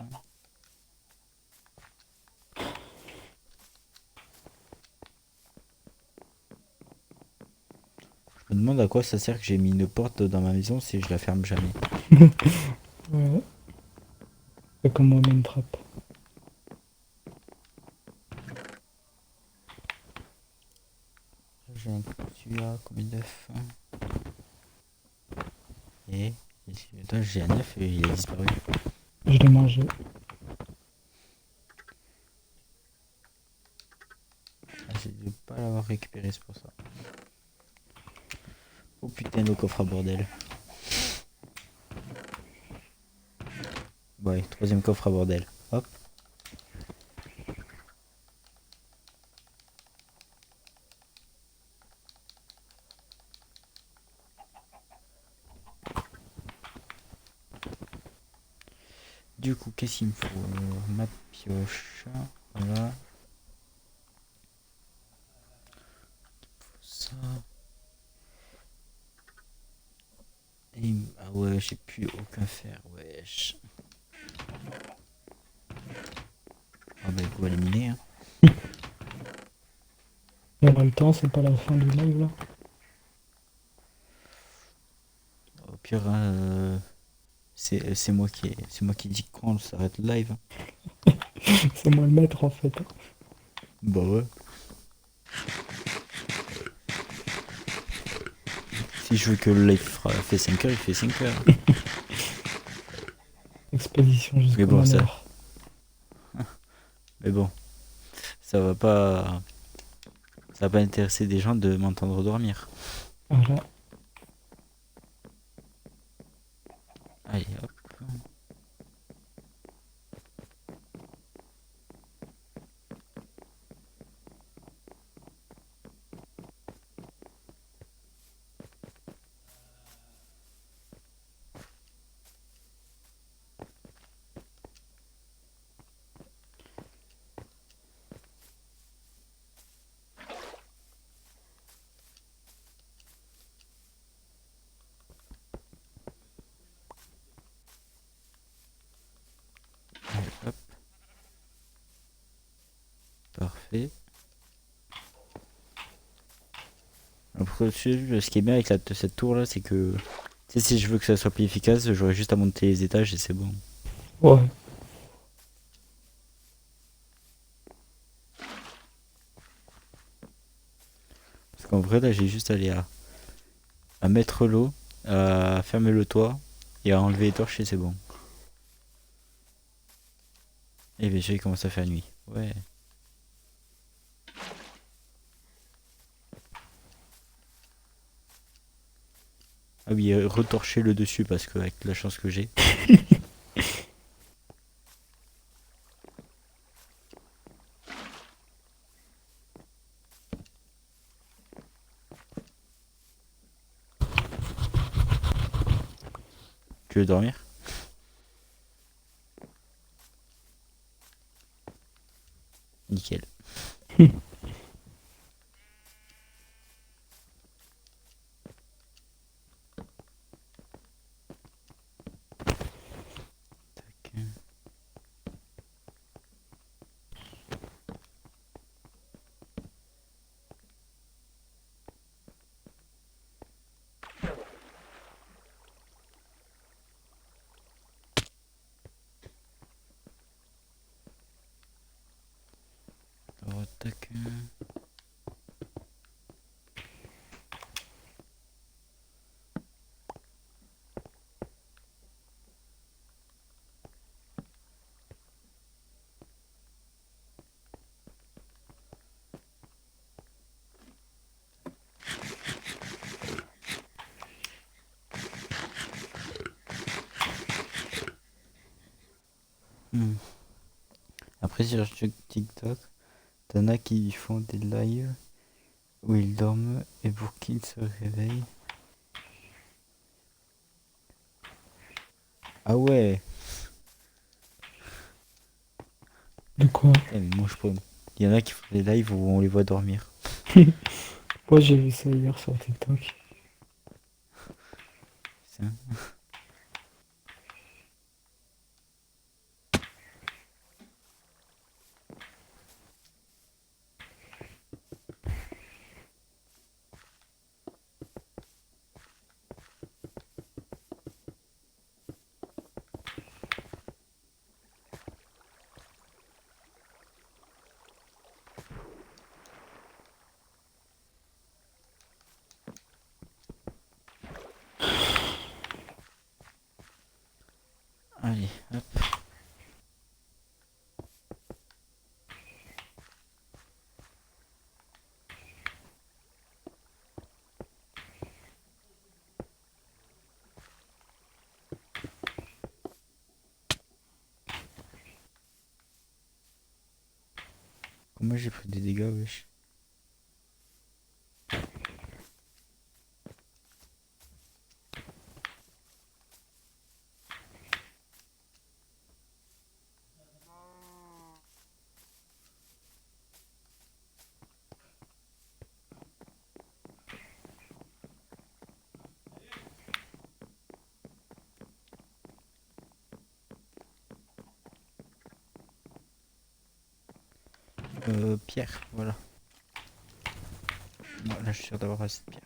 Je me demande à quoi ça sert que j'ai mis une porte dans ma maison si je la ferme jamais. Ouais. C'est comme moi, une trappe. J'ai un celui-là, combien d'œufs? Et toi j'ai un œuf et il a disparu. Je l'ai mangé. Ah, j'ai dû pas l'avoir récupéré, c'est pour ça. Oh putain, le coffre à bordel. Ouais, troisième coffre à bordel. Hop. Du coup, qu'est-ce qu'il me faut? Ma pioche. Voilà. Ça. Et... Ah ouais, j'ai plus aucun fer. Wesh. Ah bah, on va l'éliminer. Hein. On a le temps, c'est pas la fin du live là. Au pire, hein, c'est moi qui dis quand on s'arrête le live. Hein. C'est moi le maître en fait. Bah ouais. Si je veux que le live fait 5 heures, il fait 5 heures. Expédition Mais jusqu'au bon, malheur. mais bon, ça va pas, ça va pas intéresser des gens de m'entendre dormir. Voilà. Allez, hop. Allez, hop. Parfait. Après, ce qui est bien avec cette tour là, c'est que tu sais, si je veux que ça soit plus efficace, j'aurais juste à monter les étages et c'est bon. Ouais. Parce qu'en vrai, là, j'ai juste à aller à mettre l'eau, à fermer le toit et à enlever les torches et c'est bon. Et bien, il commence à faire nuit. Ouais. Ah oui, retorcher le dessus parce que avec la chance que j'ai. Tu veux dormir? Nickel. Tac. Alors, tac. Hmm. Après, sur TikTok, t'en as qui font des lives où ils dorment et pour qu'ils se réveillent. Ah ouais. De quoi? Putain, mais moi je peux. Il y en a qui font des lives où on les voit dormir. Moi j'ai vu ça hier sur TikTok. C'est- Allez, hop. Comment j'ai pris des dégâts, wesh. Pierre, voilà. Bon, là, je suis sûr d'avoir assez de pierre.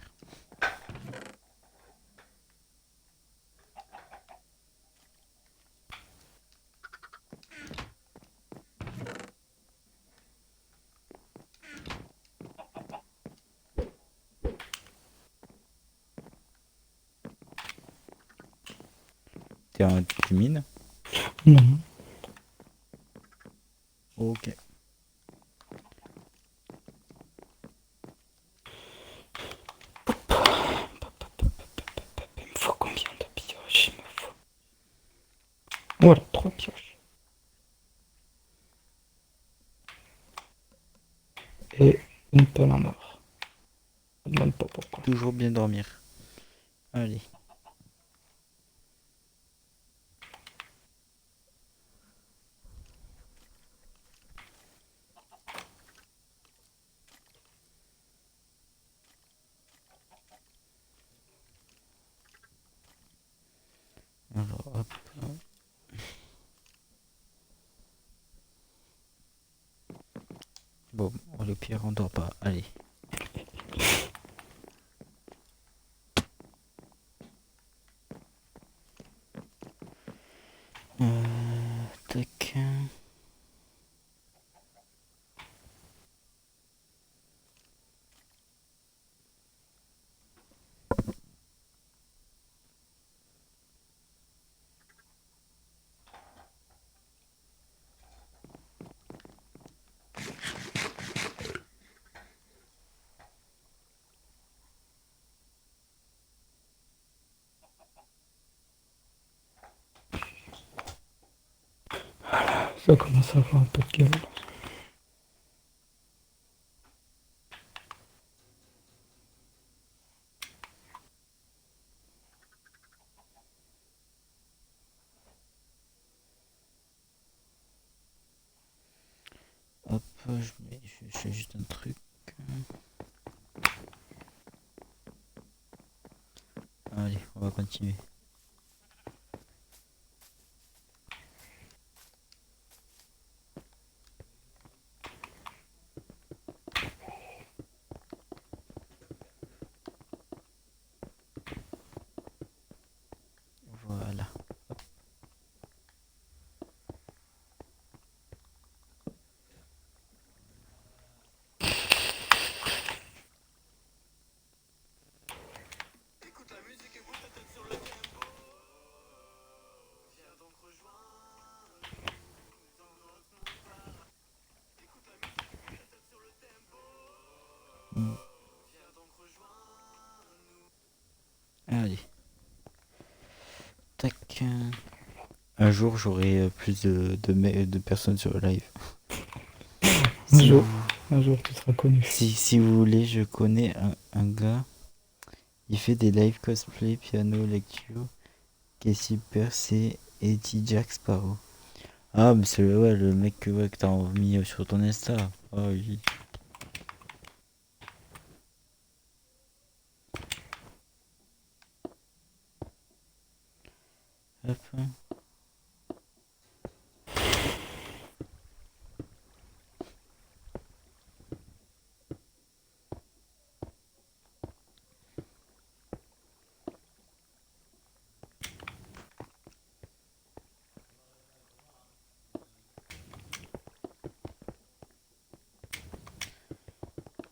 Tu mines? Non. Ok. Il me faut combien de pioches? Il me faut. Voilà, 3 pioches. Et une pelle en or. Je ne demande pas pourquoi. Toujours bien dormir. Allez. Alors, hop. Bon, le pire, on dort pas. Allez. Tac. Ça commence à avoir un peu de gueule. Hop, je fais juste un truc. Allez, on va continuer. Voilà. Allez. Tac. Un jour, j'aurai plus de personnes sur le live. Un Si jour, vous, un jour, tu seras connu. si vous voulez, je connais un gars. Il fait des live cosplay, piano, lecture. Casey Percy et T. Jack Sparrow. Ah, mais c'est ouais, le mec que t'as mis sur ton Insta. Oh oui. Hop.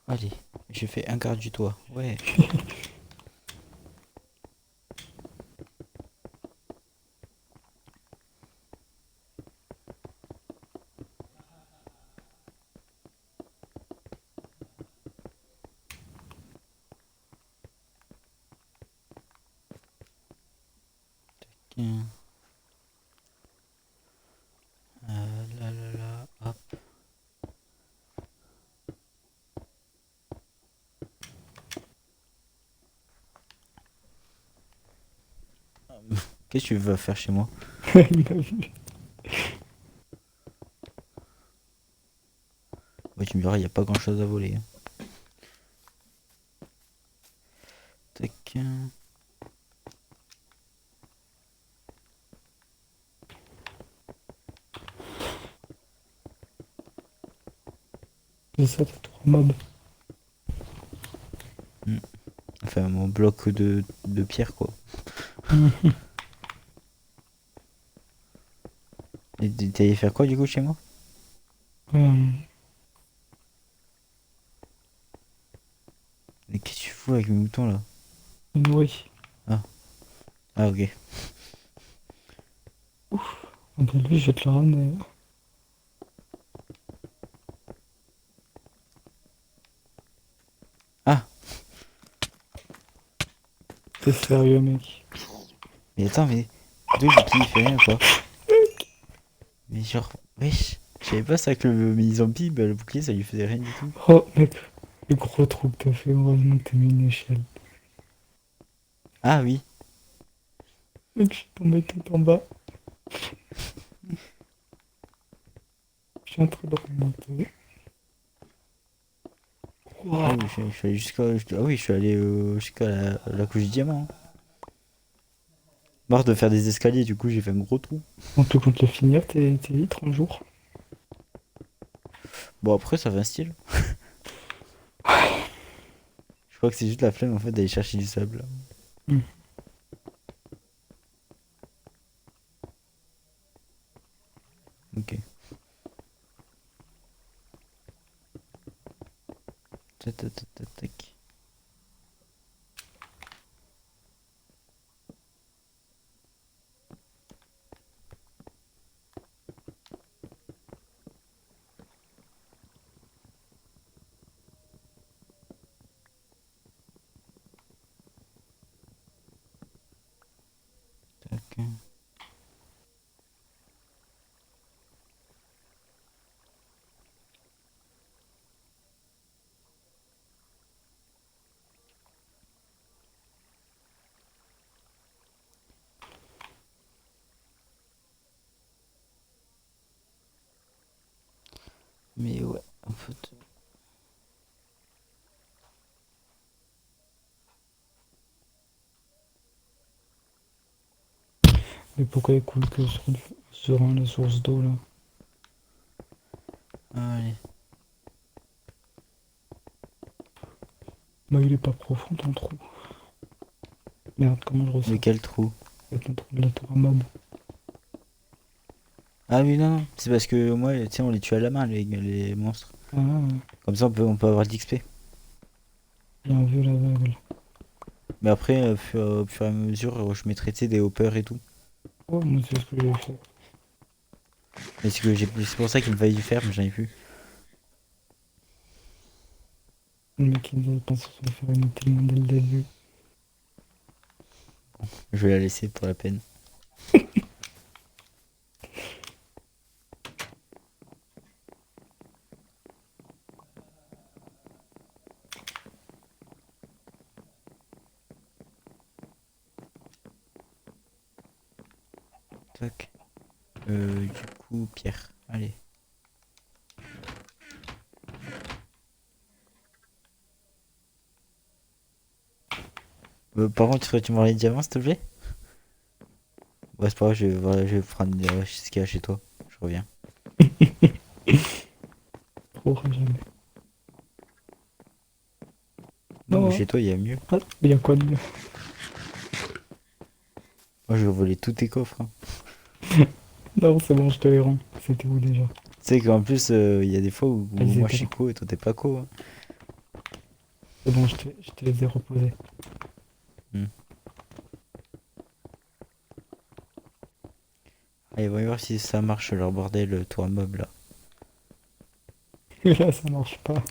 Allez, j'ai fait un quart du toit. Ouais. Tiens. Là, là, là. Hop. Qu'est-ce que tu veux faire chez moi? Il m'a vu. Ouais, tu me diras, il n'y a pas grand chose à voler. Hein. Tac. C'est ça, t'as 3 mobs. Hmm. Enfin, mon bloc de pierre, quoi. Mhm. Et t'es allé faire quoi, du coup, chez moi? Euh, Mais qu'est-ce que tu fous avec mes moutons, là? oui. Ah, ah, ok. Ah bah lui, je vais te le ramener. Ah, T'es sérieux, mec? mais attends, mais... D'où le bouclier, il fait rien, quoi? Mais genre, wesh, je savais pas ça que le mini zombie, bah, le bouclier ça lui faisait rien du tout. Oh, mec, le gros trou que t'as fait, heureusement que t'as mis une échelle. Ah oui, Mec, je suis tombé tout en bas. Je suis en train de remonter. ah Waouh. oui, je suis allé jusqu'à. Ah oui, je suis allé jusqu'à la couche du diamant, hein. Marre de faire des escaliers, du coup j'ai fait un gros trou. On te compte le finir, tes litres un jour? Bon après ça fait un style. Je crois que c'est juste la flemme en fait d'aller chercher du sable. Hmm. Ok. Tac, tac, tac, tac, tac. Tac. Mais ouais, en fait. Mais pourquoi il coule que sur la source d'eau là? Allez. Bah, il est pas profond ton trou. Merde, comment je ressors? Lequel trou? Avec le trou de la tour à mob. Ah oui, non, non, c'est parce que moi, tu sais, on les tue à la main, les monstres. Ah, Comme ça, on peut avoir de l'XP. bien vu l'aveugle. Mais après, au fur et à mesure, je mettrai, tu sais, des hoppers et tout. Oh, moi c'est ce que j'ai fait. Mais c'est pour ça qu'il me fallait du fer, mais j'en ai plus. Le mec il nous a pensé se faire inutilement dès le début. Je vais la laisser pour la peine. Tac. Du coup, pierre. Allez. Par contre, tu me voir les diamants, s'il te plaît? Ouais, c'est pas grave, je vais prendre ce qu'il y a chez toi. Je reviens. Trop jamais. Non, mais Non, chez toi, il y a mieux. ah, il y a quoi de mieux? Moi, je vais voler tous tes coffres, hein. Non, c'est bon, je te les rends. C'était où déjà? Tu sais qu'en plus, il y a des fois où Elles moi je étaient suis là. co et toi t'es pas co, hein. C'est bon, je te les ai reposées. Hmm. Allez, voyons voir si ça marche leur bordel, toi mob là. Et là, ça marche pas.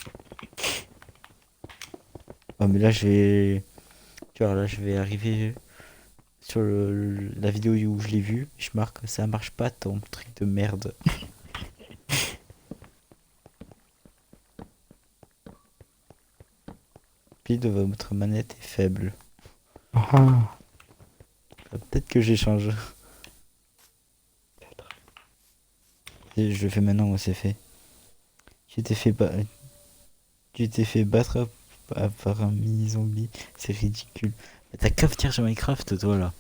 Oh, mais là, je vais. Tu vois, là, je vais arriver sur la vidéo où je l'ai vu. Je marque, ça marche pas ton truc de merde. Puis de votre manette est faible. Ah, Peut-être que j'échange. Et je le fais maintenant, ouais, c'est fait. Tu t'es fait, tu t'es fait battre par un mini zombie. C'est ridicule. Mais t'as qu'à venir sur Minecraft, toi là.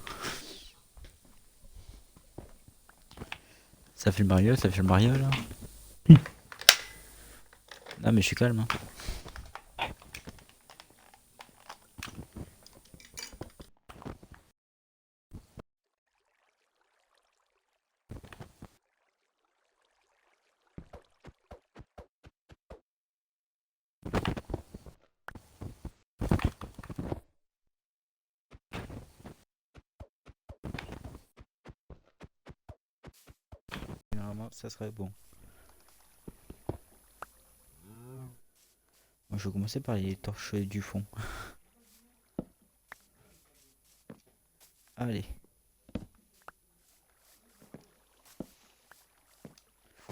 Ça fait le Mario là. Non, mais je suis calme, hein. Normalement, ça serait bon. Moi, je vais commencer par les torches du fond. Allez.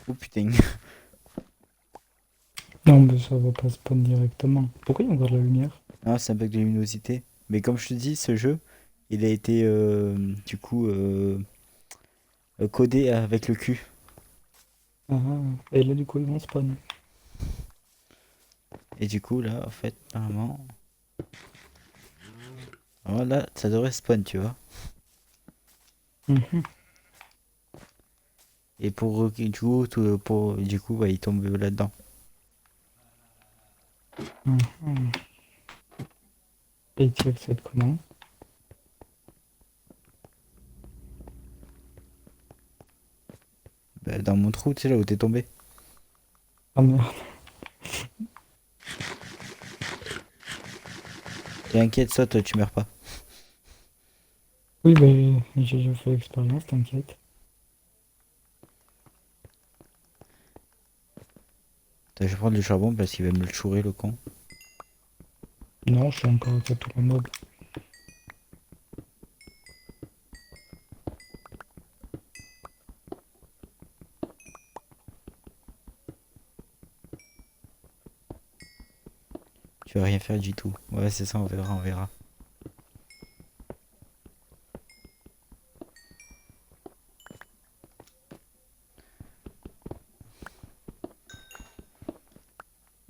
Oh putain. Non, mais ça va pas spawn directement. Pourquoi il y a encore de la lumière? Ah, c'est un bug de luminosité. Mais comme je te dis, ce jeu, il a été du coup codé avec le cul. Ah, et là, du coup, ils vont spawn. Et du coup, là, en fait, normalement. Alors là, ça devrait spawn, tu vois. Mhm, Et pour du coup, ouais, il tombe là-dedans. mhm. Et tu accèdes comment? Bah, dans mon trou, tu sais, là où t'es tombé. Ah merde. T'inquiète, ça, toi, tu meurs pas. Oui, mais j'ai déjà fait l'expérience, t'inquiète. Attends, je vais prendre le charbon parce qu'il va me le chourer, le con. Non, je suis encore à tous les mobs. Tu vas rien faire du tout. Ouais, c'est ça, on verra, on verra.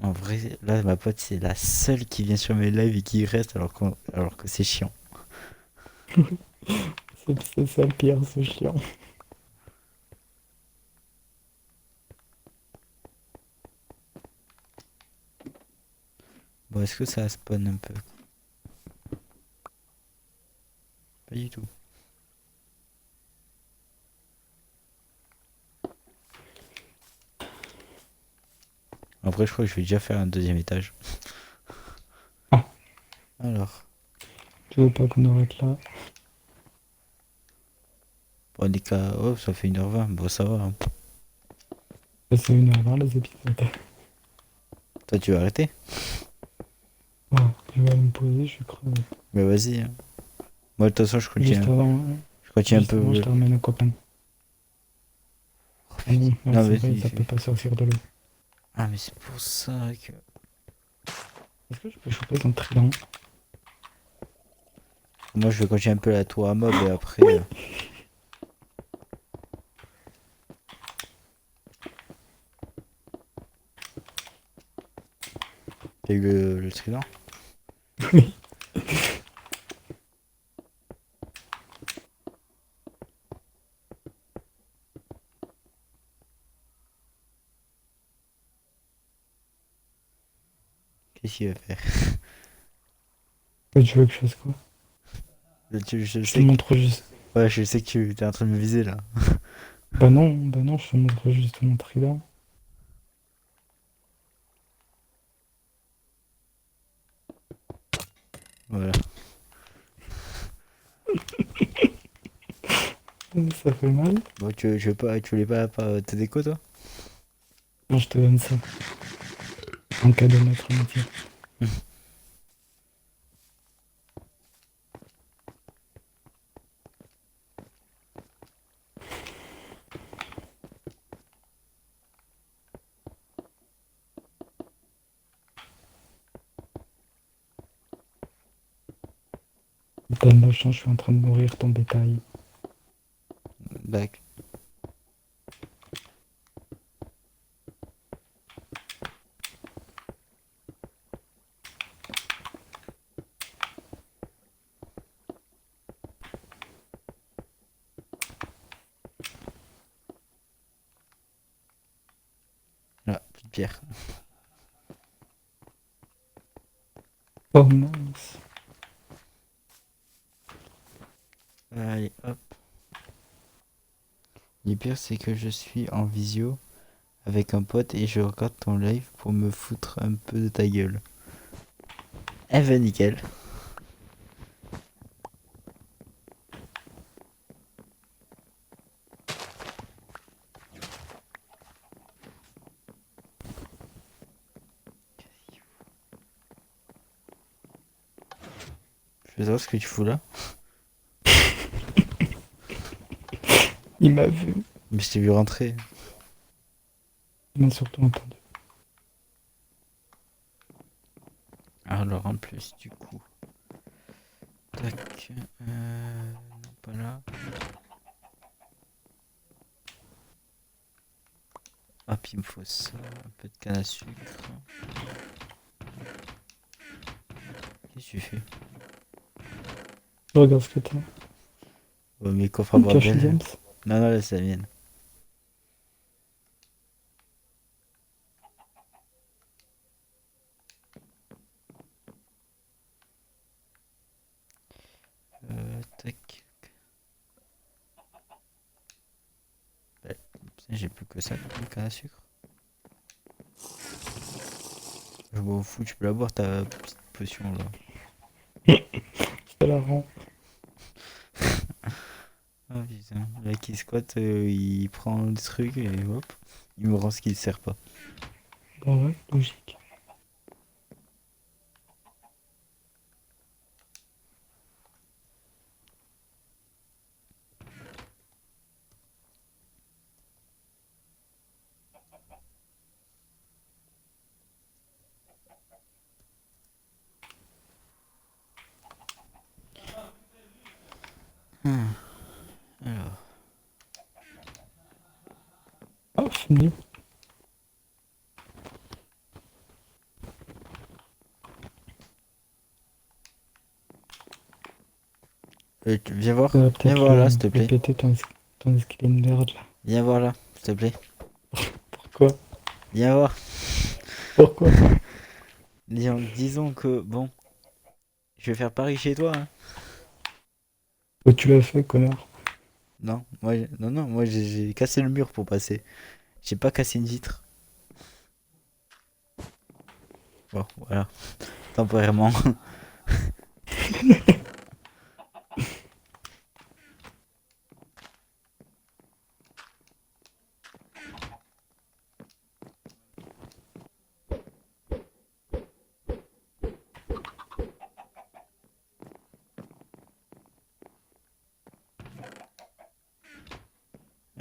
En vrai, là, ma pote, c'est la seule qui vient sur mes lives et qui reste alors que c'est chiant. C'est ça le pire, c'est chiant. Bon, est-ce que ça spawn un peu? Pas du tout. Après, je crois que je vais déjà faire un deuxième étage. Ah, Alors, tu veux pas qu'on arrête là? bon, les cas, oh, ça fait 1h20. Bon, ça va, hein. Bah, c'est 1h20 les épisodes. Toi, tu vas arrêter? Ouais, je vais aller me poser, je suis crevé. Mais vas-y, hein. Moi, de toute façon, Juste avant, je continue un juste avant, je peu. te ramène un copain. Ah non, ouais, Non, c'est vrai, vas-y. ça peut pas sortir de l'eau. Ah, mais c'est pour ça que. Est-ce que je peux choper ton trident? Moi, je vais continuer un peu la tour à mob et après. Oui! T'as eu le trident? Oui. Qu'est-ce qu'il va faire? Ouais, tu veux que je fasse quoi? Je Je te sais que. montre juste. Ouais, je sais que tu es en train de me viser là. Bah non, je te montre juste mon trident. Voilà. Ça fait mal. Bon, tu voulais pas te déco toi? Non, je te donne ça. En cadeau de notre amitié. Donne la chance, je suis en train de nourrir ton bétail. Bac. Là, petite pierre. Oh mince. Allez, hop. Le pire, c'est que je suis en visio avec un pote et je regarde ton live pour me foutre un peu de ta gueule. Eh ben, nickel. Je veux savoir ce que tu fous là. Il m'a vu. Mais je t'ai vu rentrer. Il m'a surtout entendu. Alors, en plus, du coup. Tac. Non, pas là. Hop, il me faut ça. Un peu de canne à sucre. Qu'est-ce que tu fais? Je regarde ce que t'as. Oh, mes coffres à Une cache bordel. James. Non, non, là, c'est la mienne. Tac. Ouais, j'ai plus que ça comme canne à sucre. Je m'en fous, tu peux la boire ta petite potion là. Je te la rends. Ah putain, là qui squatte, il prend le truc et hop, il me rend ce qui ne sert pas. Bah ouais, logique. Alors, Ah, fini. viens voir, Ça va viens peut-être voir là s'il te le plaît. péter ton escalier de merde là. Viens voir là, s'il te plaît. Pourquoi? Viens voir. Pourquoi? Disons que, bon, je vais faire Paris chez toi, hein. Oh, tu l'as fait, connard. Non, non, non, moi j'ai cassé le mur pour passer. J'ai pas cassé une vitre. Bon, voilà, temporairement.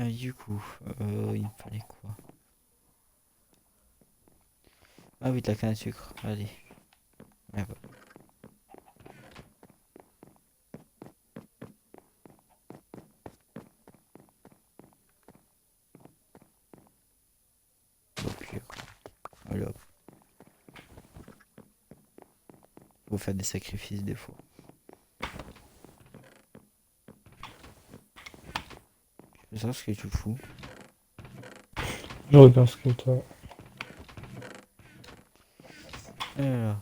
Du coup, il me fallait quoi? Ah oui, de la canne à sucre, allez. Ah bah, au pire. Allez hop, faut faire des sacrifices des fois. Je veux savoir ce que tu fous. Je regarde ce que t'as. Alors,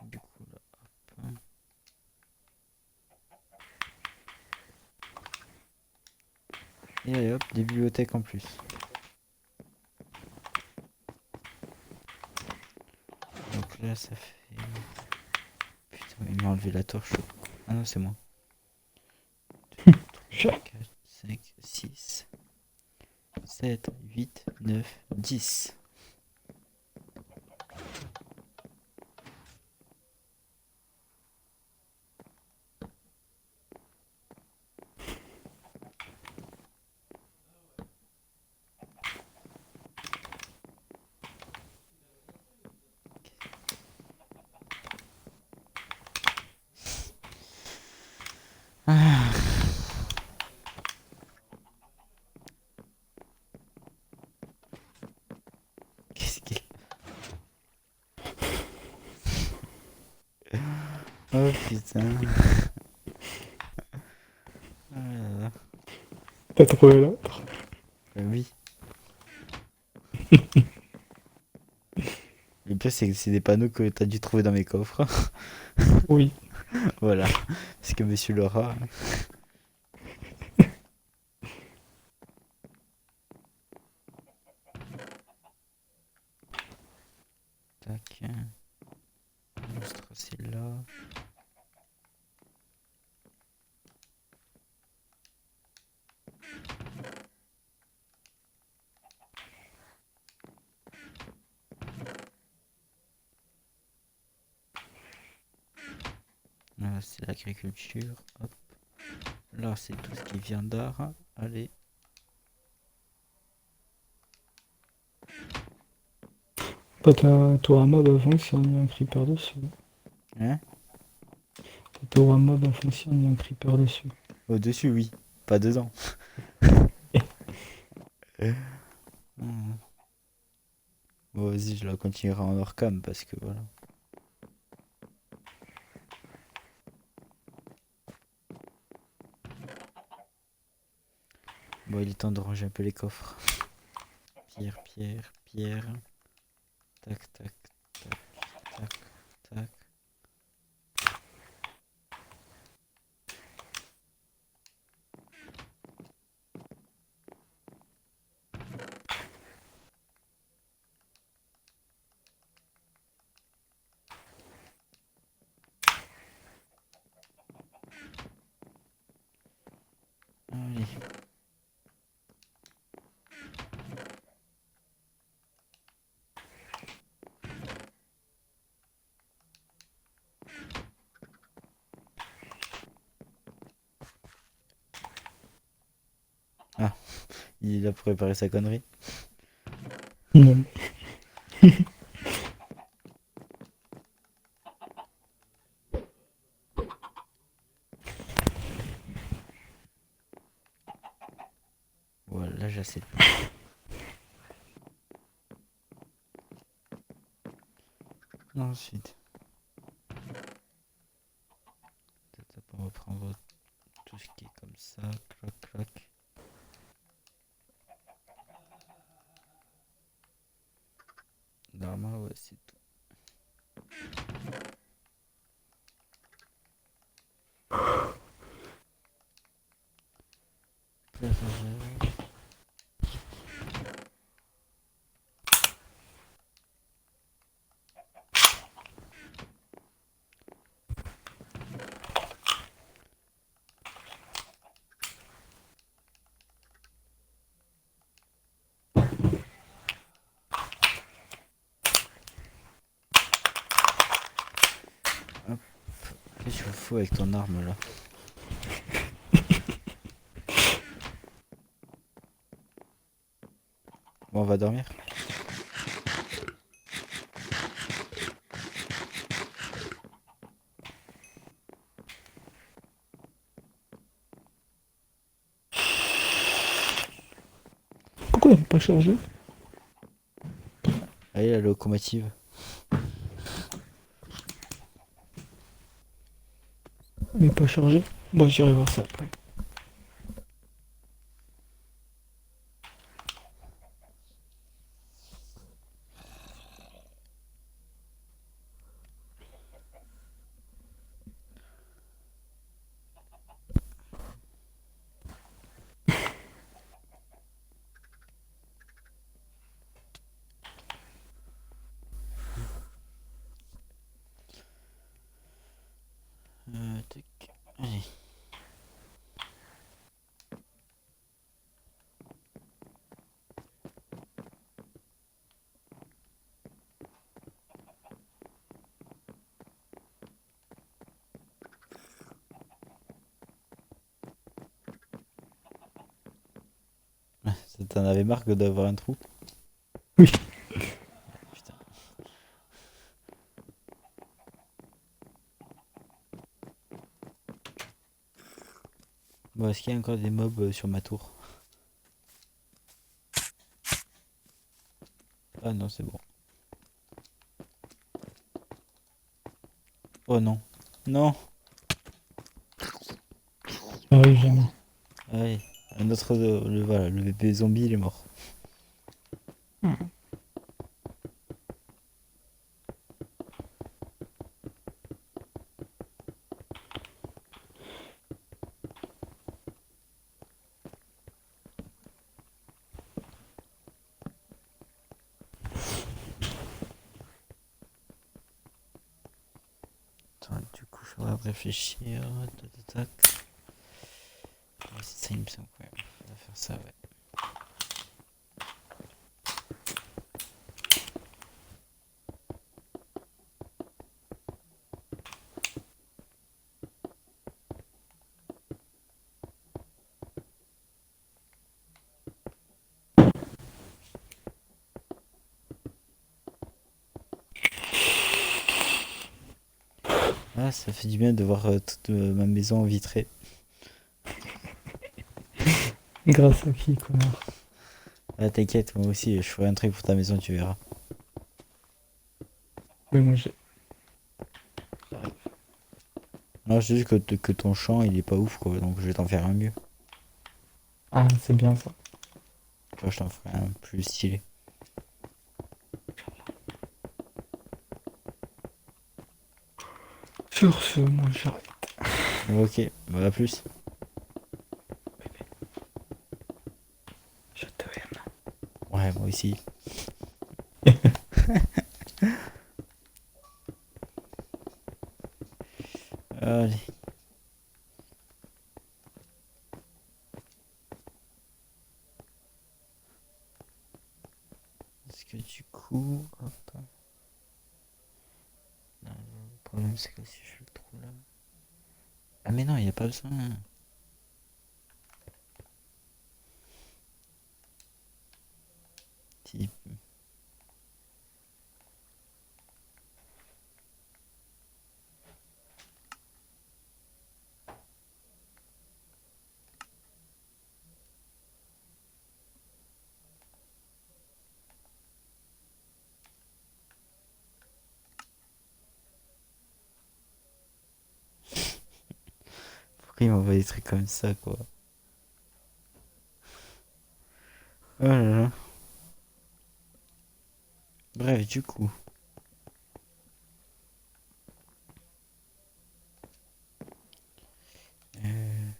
du coup là, hop. Et allez hop, des bibliothèques en plus. Donc là, ça fait. Putain, il m'a enlevé la torche. Ah non, c'est moi. 2, 3, 4, 5, 6, 7, 8, 9, 10. Ah, qu'est-ce qu'il. Oh putain. Ah là là. T'as trouvé là? Oui. Après, c'est des panneaux que t'as dû trouver dans mes coffres. Oui. Voilà. Parce que monsieur Laura. Tac. Monstre, c'est là. Là, c'est l'agriculture. Hop. Là, c'est tout ce qui vient d'art. Allez. Bah, ton mob va fonctionner, il y a un creeper dessus. Hein? Ton mob va fonctionner, il y a un creeper dessus. Au-dessus, oui. Pas dedans. Hmm. Bon, vas-y, je la continuerai en hors cam parce que voilà. Bon, il est temps de ranger un peu les coffres. Pierre, pierre, pierre. Tac, tac, tac, tac, tac. Allez. Ah, il a préparé sa connerie. Non. Voilà, j'ai assez de... Ensuite, on va prendre tout ce qui est comme ça. Clac, clac. Normalement, ouais, c'est tout. Hop. Qu'est-ce que tu fous avec ton arme là? Bon, on va dormir. Pourquoi il n'a pas chargé? Allez, la locomotive. Il n'est pas chargé? Bon, j'irai voir ça après. Tac. Allez. Ça t'en avait marre que d'avoir un trou? Oui. Putain. Bon, est-ce qu'il y a encore des mobs sur ma tour? Ah non, c'est bon. Oh non. Non. Ça arrive jamais. Allez. Un autre... voilà, le bébé zombie, il est mort. train de réfléchir. Tac, tac, tac. Ouais, c'est ça, il me semble. Ouais, on va faire ça, ouais. Ah, ça fait du bien de voir toute ma maison vitrée. Grâce à qui, connard? Ah, t'inquiète, moi aussi, je ferai un truc pour ta maison, tu verras. Oui, moi j'ai. Non, je dis que ton champ, il est pas ouf, quoi, donc je vais t'en faire un mieux. Ah, c'est bien ça. Tu vois, je t'en ferai un plus stylé. Sur ce, moi j'arrête. Ok, bah à plus. Je te aime. Ouais, moi aussi. Allez. Est-ce que du coup... Hop. Non, le problème, c'est que si je le trouve là... Ah mais non, il n'y a pas besoin. Si. Pourquoi il m'envoie des trucs comme ça, quoi? Oh là là. Bref, du coup... Euh,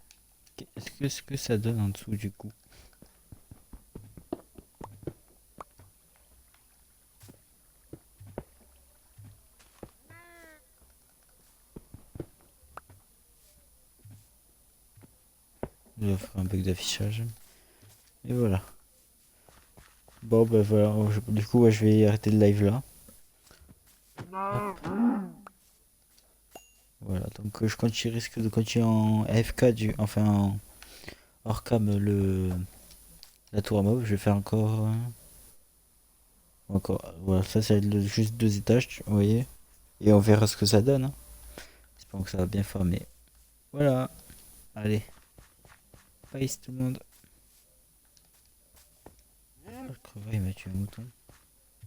Est-ce que ça donne en dessous, du coup? Je vais faire un bug d'affichage. Et voilà. Bon, bah voilà. Du coup, ouais, je vais arrêter le live là. Hop. Voilà, donc je continue, risque de continuer en AFK, enfin en hors cam la tour à mob. Je vais faire encore. Encore. Voilà, ça, c'est juste 2 étages, vous voyez. Et on verra ce que ça donne, hein. J'espère que ça va bien farmer. Voilà. Allez. Peace tout le monde. Oh, le crevard, il m'a tué un mouton.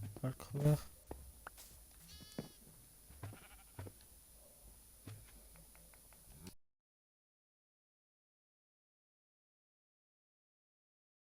Oh, le crevard.